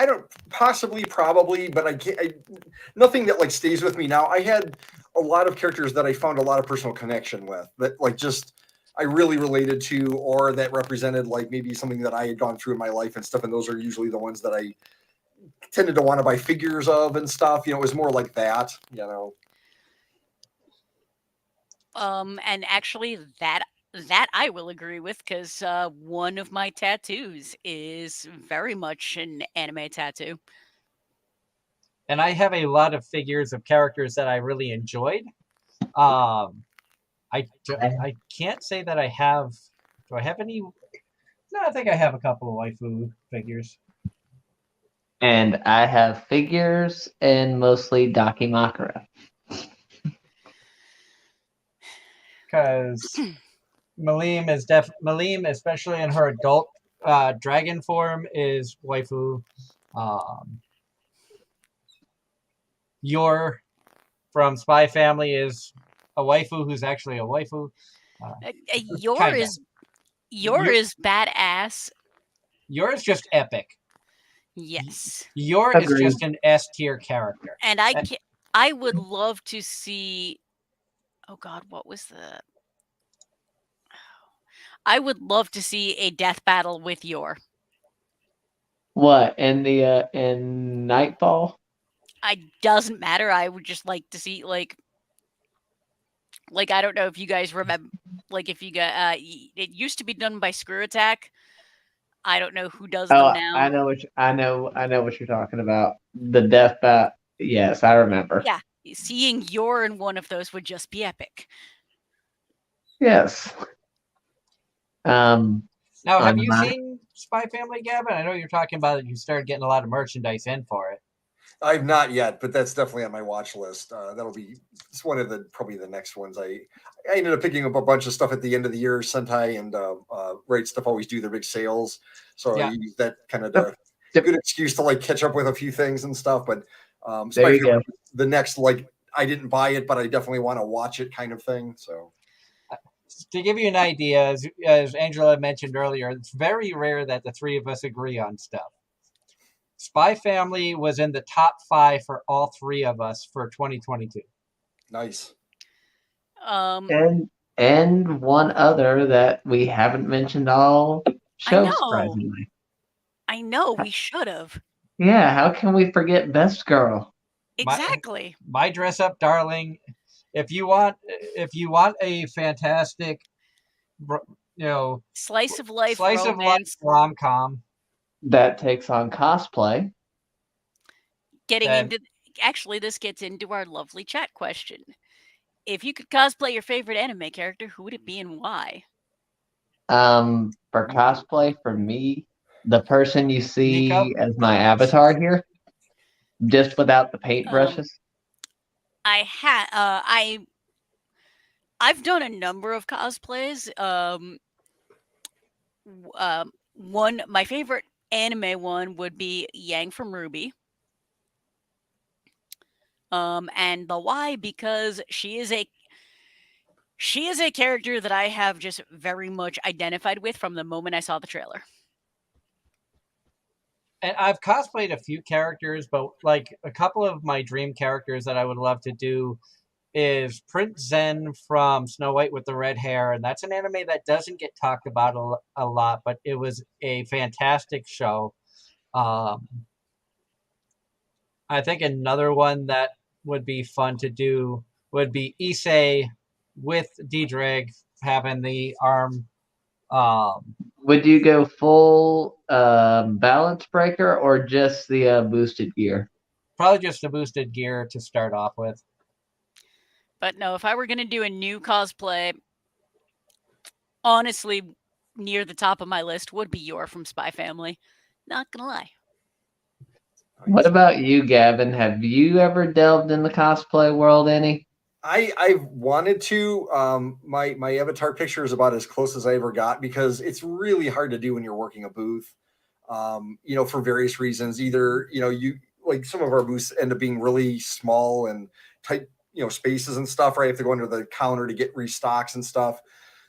don't, probably, but I can't. Nothing that like stays with me now. I had a lot of characters that I found a lot of personal connection with, that like just I really related to, or that represented like maybe something that I had gone through in my life and stuff. And those are usually the ones that I tended to want to buy figures of and stuff. It was more like that. And actually that I will agree with, because one of my tattoos is very much an anime tattoo. And I have a lot of figures of characters that I really enjoyed. I can't say that I have. Do I have any? No, I think I have a couple of waifu figures. And I have figures and mostly Dakimakura. Because Malim, especially in her adult dragon form, is waifu. Yor from Spy Family is a waifu who's actually a waifu. Yor is badass. Yor is just epic. Yes. Yor is just an S tier character. And I would love to see. Oh God, what was the? I would love to see a death battle with Yor. What, in Nightfall? It doesn't matter. I would just like to see like I don't know if you guys remember, like if you got it used to be done by Screw Attack. I don't know who does them now. I know what you're talking about. The death bat. Yes, I remember. Yeah, seeing Yor in one of those would just be epic. Yes. Now, have you seen Spy Family, Gavin? I know you're talking about it. You started getting a lot of merchandise in for it. I've not yet, but that's definitely on my watch list. It's one of probably the next ones. I ended up picking up a bunch of stuff at the end of the year. Sentai and Right Stuff always do their big sales, so I use that kind of the good excuse to like catch up with a few things and stuff. But Spy Family, the next, like, I didn't buy it, but I definitely want to watch it kind of thing. So. To give you an idea, as Angela mentioned earlier, it's very rare that the three of us agree on stuff. Spy Family was in the top 5 for all three of us for 2022. Nice. And one other that we haven't mentioned all show, surprisingly. I know, we should have. Yeah, how can we forget Best Girl? Exactly. My dress up darling. If you want a fantastic slice of life slice of life romance. rom-com. That takes on cosplay. Getting And into actually, this gets into our lovely chat question. If you could cosplay your favorite anime character, who would it be and why? For cosplay, for me, the person you Nico? see as my avatar here, just without the paintbrushes. I've done a number of cosplays. My favorite anime one would be Yang from Ruby. And the why, because she is a character that I have just very much identified with from the moment I saw the trailer. And I've cosplayed a few characters, but like a couple of my dream characters that I would love to do is Prince Zen from Snow White with the red hair, and that's an anime that doesn't get talked about a lot, but it was a fantastic show. Um, I think another one that would be fun to do would be Issei with D-Drag having the arm. Would you go full balance breaker or just the boosted gear? Probably just the boosted gear to start off with. But no, if I were going to do a new cosplay, honestly, near the top of my list would be Yor from Spy Family. Not gonna lie. What about you, Gavin? Have you ever delved in the cosplay world any? I wanted to. My avatar picture is about as close as I ever got because it's really hard to do when you're working a booth. For various reasons. Either you like some of our booths end up being really small and tight, spaces and stuff. Right, I have to go under the counter to get restocks and stuff.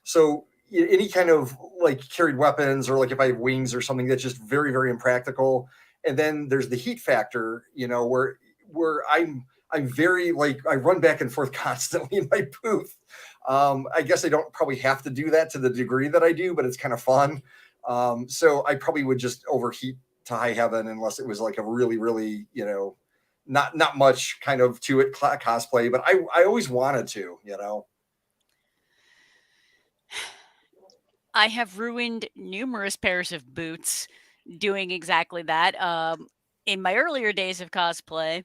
So any kind of like carried weapons or like if I have wings or something that's just very very impractical. And then there's the heat factor, where I'm very like I run back and forth constantly in my booth. I guess I don't probably have to do that to the degree that I do, but it's kind of fun. So I probably would just overheat to high heaven unless it was like a really, really, not much kind of to it cosplay. But I always wanted to. I have ruined numerous pairs of boots doing exactly that. In my earlier days of cosplay,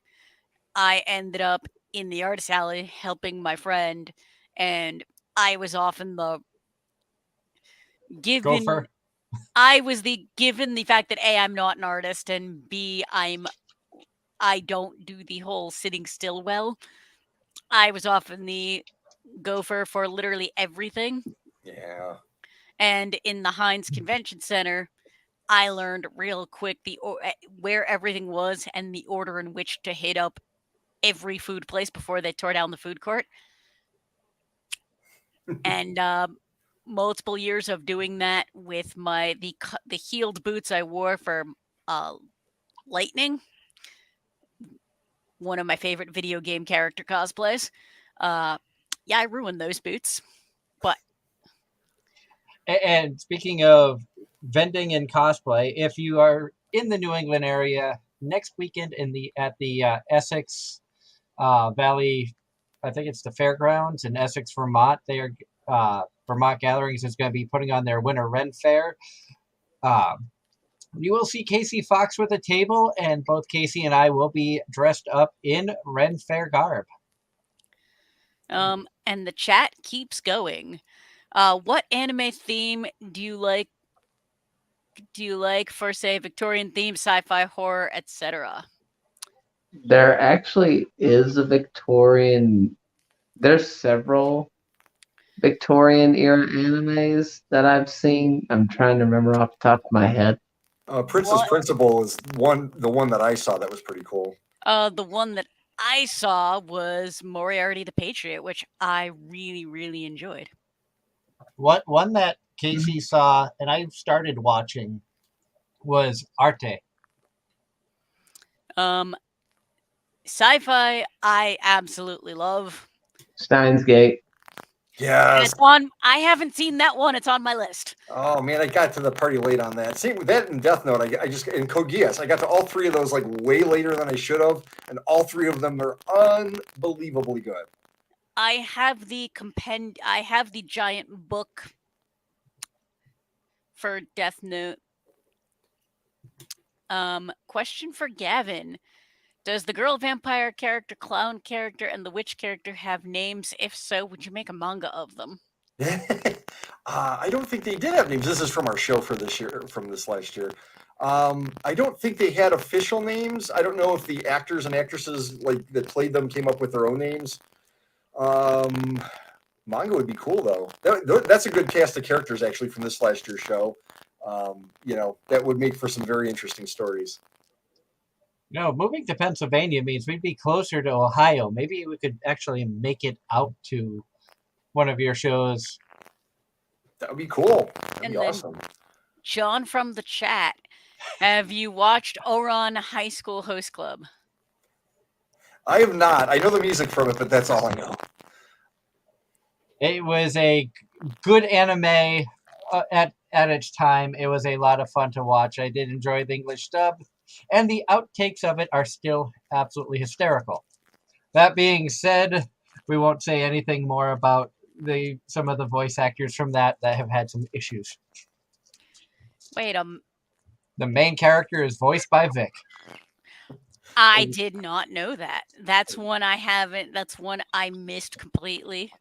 I ended up in the artist alley helping my friend, and I was often the given. Gopher. I was given the fact that A, I'm not an artist, and B, I don't do the whole sitting still well. I was often the gopher for literally everything. Yeah. And in the Heinz Convention Center, I learned real quick where everything was and the order in which to hit up every food place before they tore down the food court. And multiple years of doing that with the heeled boots I wore for Lightning, one of my favorite video game character cosplays. I ruined those boots. But And speaking of vending and cosplay, if you are in the New England area next weekend at the Essex Valley, I think it's the fairgrounds in Essex, Vermont. Vermont Gatherings is going to be putting on their Winter Ren Fair. You will see Casey Fox with a table, and both Casey and I will be dressed up in Ren Fair garb. And the chat keeps going. What anime theme do you like? Do you like for, say, Victorian theme, sci-fi, horror, etc.? There actually is a Victorian. There's several Victorian era animes that I've seen. I'm trying to remember off the top of my head. Princess Principal is the one that I saw that was pretty cool. The one that I saw was Moriarty the Patriot, which I really, really enjoyed. One that Casey saw and I started watching was Arte. Sci-fi, I absolutely love. Steins Gate. Yes. I haven't seen that one. It's on my list. Oh man, I got to the party late on that. See, with that and Death Note, I just in Code Geass, I got to all three of those like way later than I should have, and all three of them are unbelievably good. I have the giant book for Death Note. Question for Gavin. Does the girl vampire character, clown character, and the witch character have names? If so, would you make a manga of them? I don't think they did have names. This is from our show for this year, from this last year. I don't think they had official names. I don't know if the actors and actresses like that played them came up with their own names. Manga would be cool though. That's a good cast of characters actually from this last year's show. That would make for some very interesting stories. No, moving to Pennsylvania means we'd be closer to Ohio. Maybe we could actually make it out to one of your shows. That would be cool. That'd And be then- awesome. John from the chat. Have you watched Oron High School Host Club? I have not. I know the music from it, but that's all I know. It was a good anime at its time. It was a lot of fun to watch. I did enjoy the English dub, and the outtakes of it are still absolutely hysterical. That being said, we won't say anything more about some of the voice actors from that have had some issues. Wait, The main character is voiced by Vic. I did not know that. That's one I haven't. That's one I missed completely.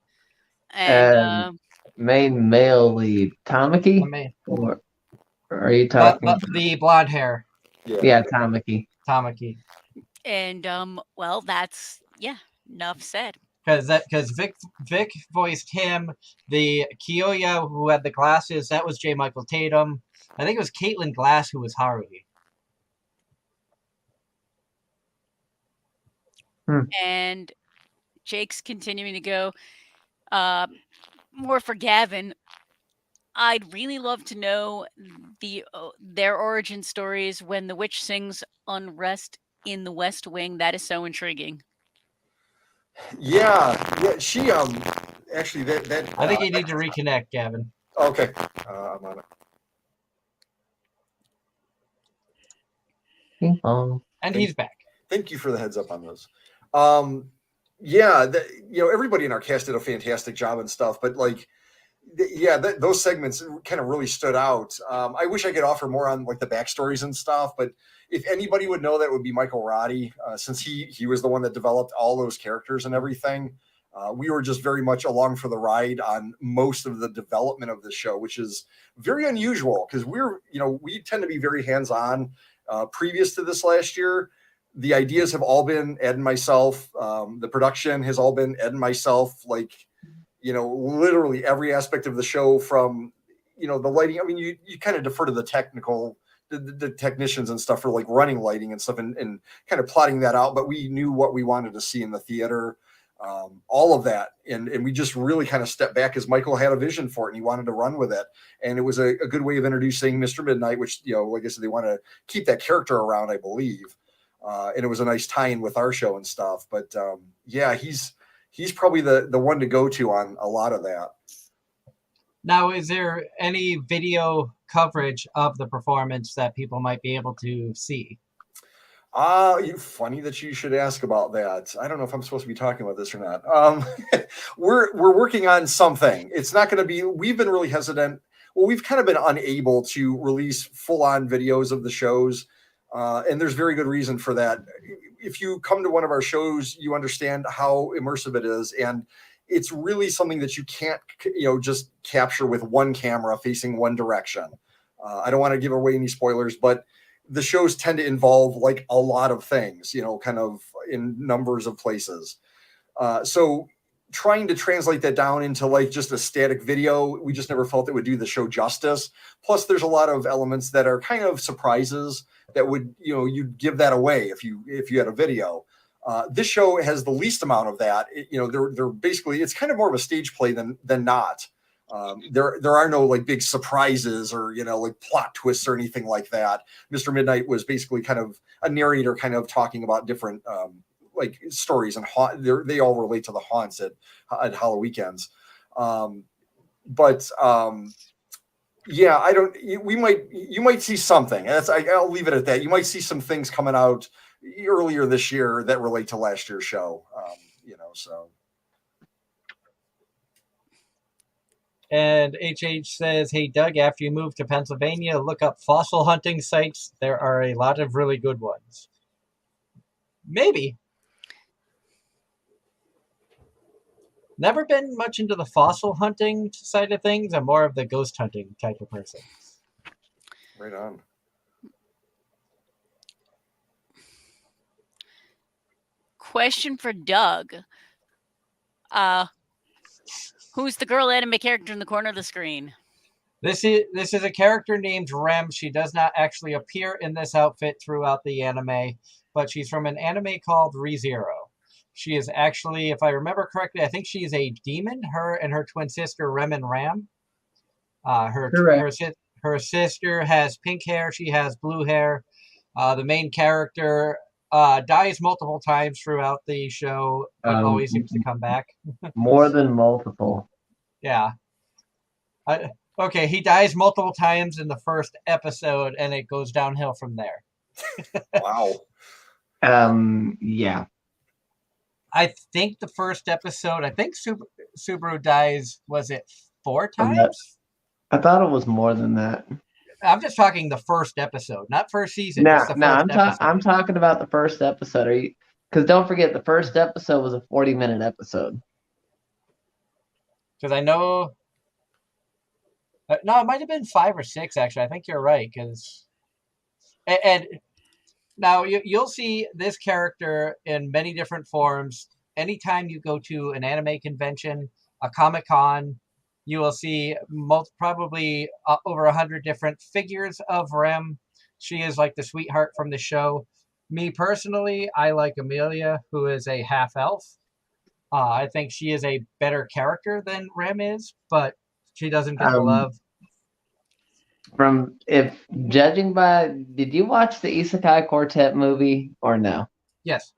And Main male lead, Tamaki? Or are you talking? The blonde hair, Yeah, Tamaki. Tamaki. Well, that's enough said. Because Vic voiced him. The Kiyoya who had the glasses, that was J. Michael Tatum. I think it was Caitlin Glass who was Haruhi. And Jake's continuing to go. More for Gavin. I'd really love to know their origin stories when the witch sings "Unrest in the West Wing." That is so intriguing. Yeah. She actually that. I think you need to reconnect, Gavin. Okay, I'm on it. Ping pong. And he's back. Thank you for the heads up on those. Everybody in our cast did a fantastic job and stuff, but those segments kind of really stood out. I wish I could offer more on like the backstories and stuff, but if anybody would know, that would be Michael Roddy, since he was the one that developed all those characters and everything. We were just very much along for the ride on most of the development of the show, which is very unusual because we tend to be very hands-on. Previous to this last year, the ideas have all been Ed and myself. The production has all been Ed and myself. Literally every aspect of the show, from the lighting. I mean, you kind of defer to the technicians and stuff for like running lighting and stuff and kind of plotting that out. But we knew what we wanted to see in the theater, all of that, and we just really kind of stepped back as Michael had a vision for it and he wanted to run with it. And it was a good way of introducing Mr. Midnight, which like I said, they want to keep that character around, I believe. And it was a nice tie-in with our show and stuff. But he's probably the one to go to on a lot of that. Now, is there any video coverage of the performance that people might be able to see? Funny that you should ask about that. I don't know if I'm supposed to be talking about this or not. We're working on something. It's not going to be. We've been really hesitant. Well, we've kind of been unable to release full-on videos of the shows. And there's very good reason for that. If you come to one of our shows, you understand how immersive it is. And it's really something that you can't, just capture with one camera facing one direction. I don't want to give away any spoilers, but the shows tend to involve like a lot of things, kind of in numbers of places. So trying to translate that down into like just a static video, we just never felt it would do the show justice. Plus there's a lot of elements that are kind of surprises that would, you'd give that away if you had a video. This show has the least amount of that. They're basically, it's kind of more of a stage play than not. There are no like big surprises or, like plot twists or anything like that. Mr. Midnight was basically kind of a narrator kind of talking about different, like stories, and they all relate to the haunts at Halloween weekends. You might see something. I'll leave it at that. You might see some things coming out earlier this year that relate to last year's show. So And HH says, hey, Doug, after you move to Pennsylvania, look up fossil hunting sites. There are a lot of really good ones. Maybe. Never been much into the fossil hunting side of things. I'm more of the ghost hunting type of person. Right on. Question for Doug. Who's the girl anime character in the corner of the screen? This is a character named Rem. She does not actually appear in this outfit throughout the anime, but she's from an anime called ReZero. She is actually, if I remember correctly, I think she's a demon. Her and her twin sister Rem and Ram. Correct. Her sister has pink hair. She has blue hair. The main character dies multiple times throughout the show, but always seems to come back. More than multiple. Yeah. Okay, he dies multiple times in the first episode, and it goes downhill from there. Wow. Yeah. I think the first episode, Subaru dies, was it 4 I'm times? I thought it was more than that. I'm just talking the first episode, not first season, just the first episode. I'm talking about the first episode. Because don't forget, the first episode was a 40-minute episode. Because I know... no, it might have been 5 or 6, actually. I think you're right, because... And now, you'll see this character in many different forms. Anytime you go to an anime convention, a Comic-Con, you will see probably over 100 different figures of Rem. She is like the sweetheart from the show. Me personally, I like Amelia, who is a half-elf. I think she is a better character than Rem is, but she doesn't get the love. Judging by, did you watch the Isekai Quartet movie or no? Yes.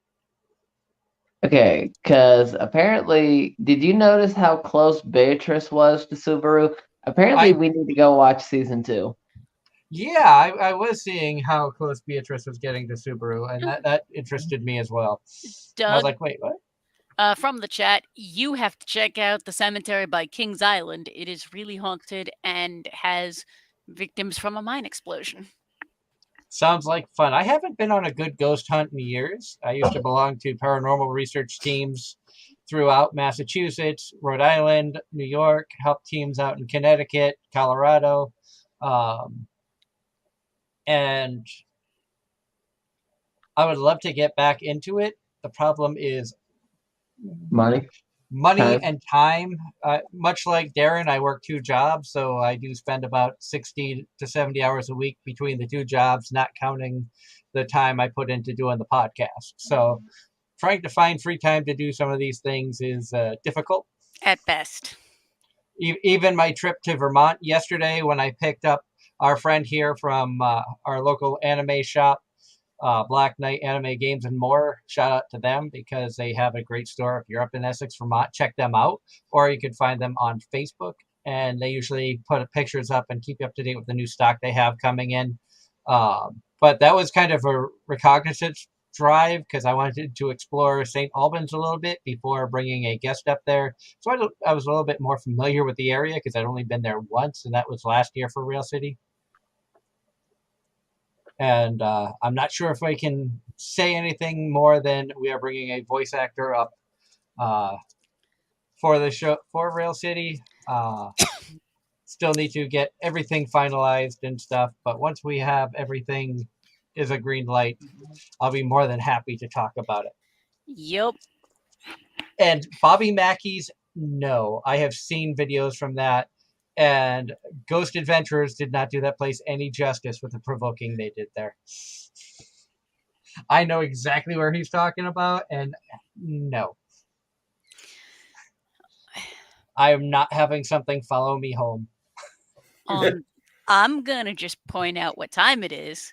Okay, because apparently, did you notice how close Beatrice was to Subaru? Apparently, we need to go watch season 2. Yeah, I was seeing how close Beatrice was getting to Subaru, and that interested me as well. Doug, I was like, wait, what? From the chat, you have to check out the cemetery by Kings Island. It is really haunted and has victims from a mine explosion. Sounds like fun. I haven't been on a good ghost hunt in years. I used to belong to paranormal research teams throughout Massachusetts, Rhode Island, New York, helped teams out in Connecticut, Colorado. And I would love to get back into it. The problem is Money time. And time. Much like Darren, I work 2 jobs, so I do spend about 60 to 70 hours a week between the 2 jobs, not counting the time I put into doing the podcast. So trying to find free time to do some of these things is difficult. At best. Even my trip to Vermont yesterday, when I picked up our friend here from our local anime shop, Black Knight Anime Games and More. Shout out to them because they have a great store. If you're up in Essex, Vermont, check them out. Or you can find them on Facebook. And they usually put pictures up and keep you up to date with the new stock they have coming in. But that was kind of a recognizance drive because I wanted to explore St. Albans a little bit before bringing a guest up there. So I was a little bit more familiar with the area because I'd only been there once, and that was last year for Rail City. And I'm not sure if I can say anything more than we are bringing a voice actor up for the show for Rail City. Still need to get everything finalized and stuff, but once we have everything is a green light, I'll be more than happy to talk about it. Yep. And Bobby Mackey's, no, I have seen videos from that. And Ghost Adventurers did not do that place any justice with the provoking they did there. I know exactly where he's talking about, and no. I am not having something follow me home. I'm going to just point out what time it is.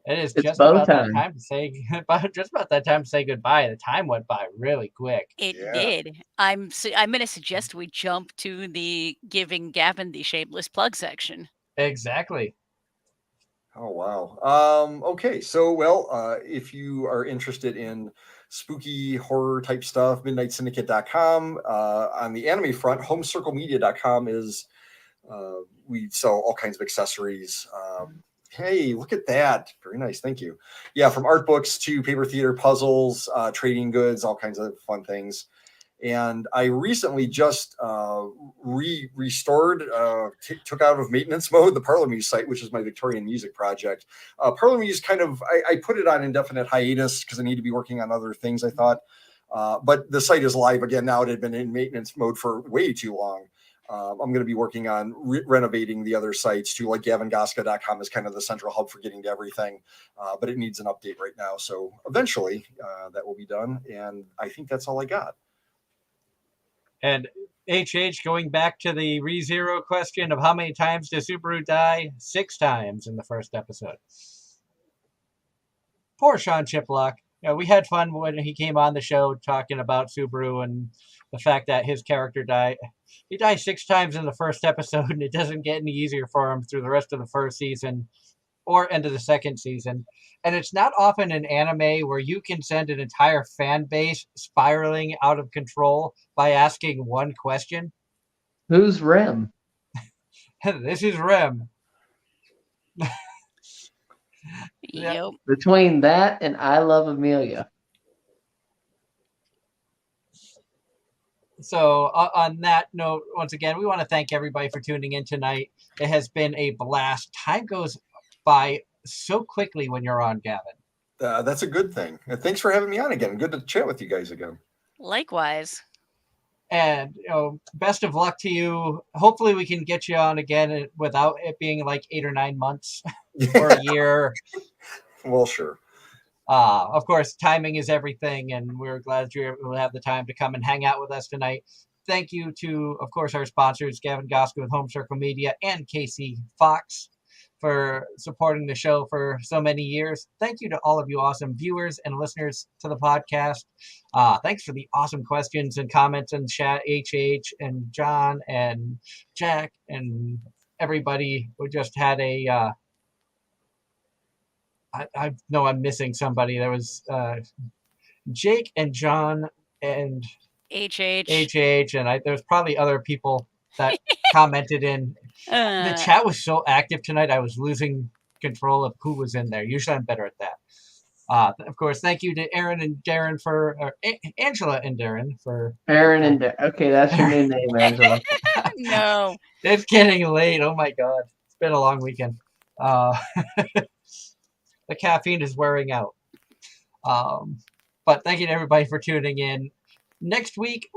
It is just about that time to say goodbye. The time went by really quick. It did. I'm going to suggest we jump to the giving Gavin the shameless plug section. Exactly. Oh, wow. Okay. So, well, if you are interested in spooky horror type stuff, midnightsyndicate.com. On the anime front, homecirclemedia.com is, we sell all kinds of accessories. Hey, look at that. Very nice. Thank you. Yeah, from art books to paper theater puzzles, trading goods, all kinds of fun things. And I recently just restored, took out of maintenance mode the Parlor-Muse site, which is my Victorian music project. Parlor-Muse kind of, I put it on indefinite hiatus because I need to be working on other things, I thought. But the site is live again now. It had been in maintenance mode for way too long. I'm going to be working on renovating the other sites too, like GavinGoszka.com is kind of the central hub for getting to everything, but it needs an update right now. So eventually that will be done. And I think that's all I got. And HH, going back to the ReZero question of how many times does Subaru die? 6 times in the first episode. Poor Sean Chiplock. We had fun when he came on the show talking about Subaru and the fact that his character died. He died 6 times in the first episode, and it doesn't get any easier for him through the rest of the first season or into the second season. And it's not often in anime where you can send an entire fan base spiraling out of control by asking one question. Who's Rem? This is Rem. Yep. Between that and I Love Amelia. So on that note, once again, we want to thank everybody for tuning in tonight. It has been a blast. Time goes by so quickly when you're on, Gavin. That's a good thing. Thanks for having me on again. Good to chat with you guys again. Likewise. And best of luck to you. Hopefully we can get you on again without it being like 8 or 9 months or a year. Well, sure. Of course, timing is everything, and we're glad you're able to have the time to come and hang out with us tonight. Thank you to, of course, our sponsors, Gavin Goszka with Home Circle Media and Casey Fox for supporting the show for so many years. Thank you to all of you awesome viewers and listeners to the podcast. Thanks for the awesome questions and comments in chat, HH and John and Jack and everybody. We just had a... I know I'm missing somebody. There was Jake and John and HH. And there's probably other people that commented in. The chat was so active tonight, I was losing control of who was in there. Usually I'm better at that. Of course, thank you to Aaron and Darren Angela and Darren for... Aaron and Darren. Okay, that's your new name, Angela. No. It's getting late. Oh my God. It's been a long weekend. The caffeine is wearing out. But thank you to everybody for tuning in. Next week,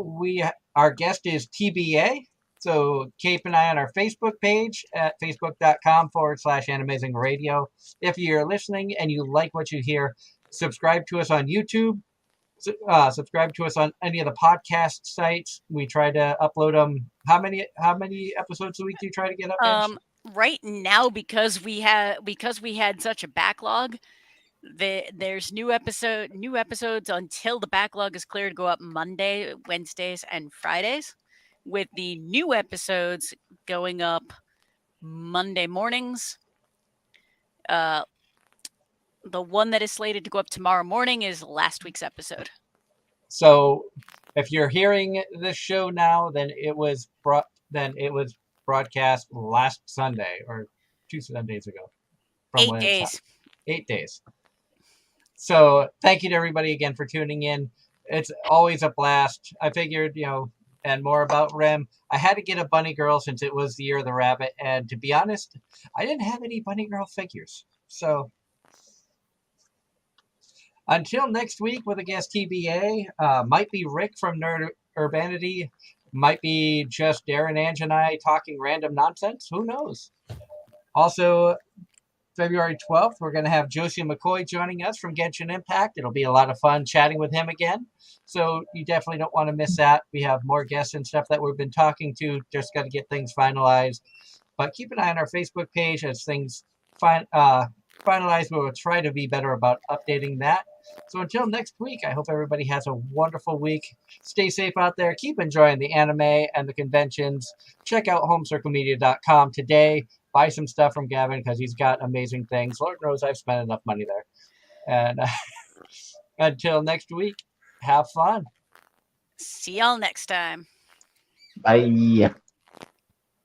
our guest is TBA. So keep an eye on our Facebook page at facebook.com/Anime-Zing radio. If you're listening and you like what you hear, subscribe to us on YouTube. Subscribe to us on any of the podcast sites. We try to upload them. How many episodes a week do you try to get up? Right now, because we had such a backlog, there's new episodes until the backlog is clear to go up Monday, Wednesdays, and Fridays, with the new episodes going up Monday mornings. The one that is slated to go up tomorrow morning is last week's episode. So if you're hearing this show now, then it was broadcast last Sunday or 2 Sundays ago. 8 days. 8 days. So thank you to everybody again for tuning in. It's always a blast. I figured, and more about Rem. I had to get a bunny girl since it was the year of the rabbit. And to be honest, I didn't have any bunny girl figures. So until next week with a guest TBA, might be Rick from Nerd Urbanity. Might be just Darren, Ange, and I talking random nonsense. Who knows? Also, February 12th, we're going to have Josie McCoy joining us from Genshin Impact. It'll be a lot of fun chatting with him again. So you definitely don't want to miss that. We have more guests and stuff that we've been talking to. Just got to get things finalized. But keep an eye on our Facebook page as things finalized. We will try to be better about updating that. So until next week, I hope everybody has a wonderful week. Stay safe out there. Keep enjoying the anime and the conventions. Check out homecirclemedia.com today. Buy some stuff from Gavin because he's got amazing things. Lord knows I've spent enough money there. And Until next week, have fun. See y'all next time. Bye.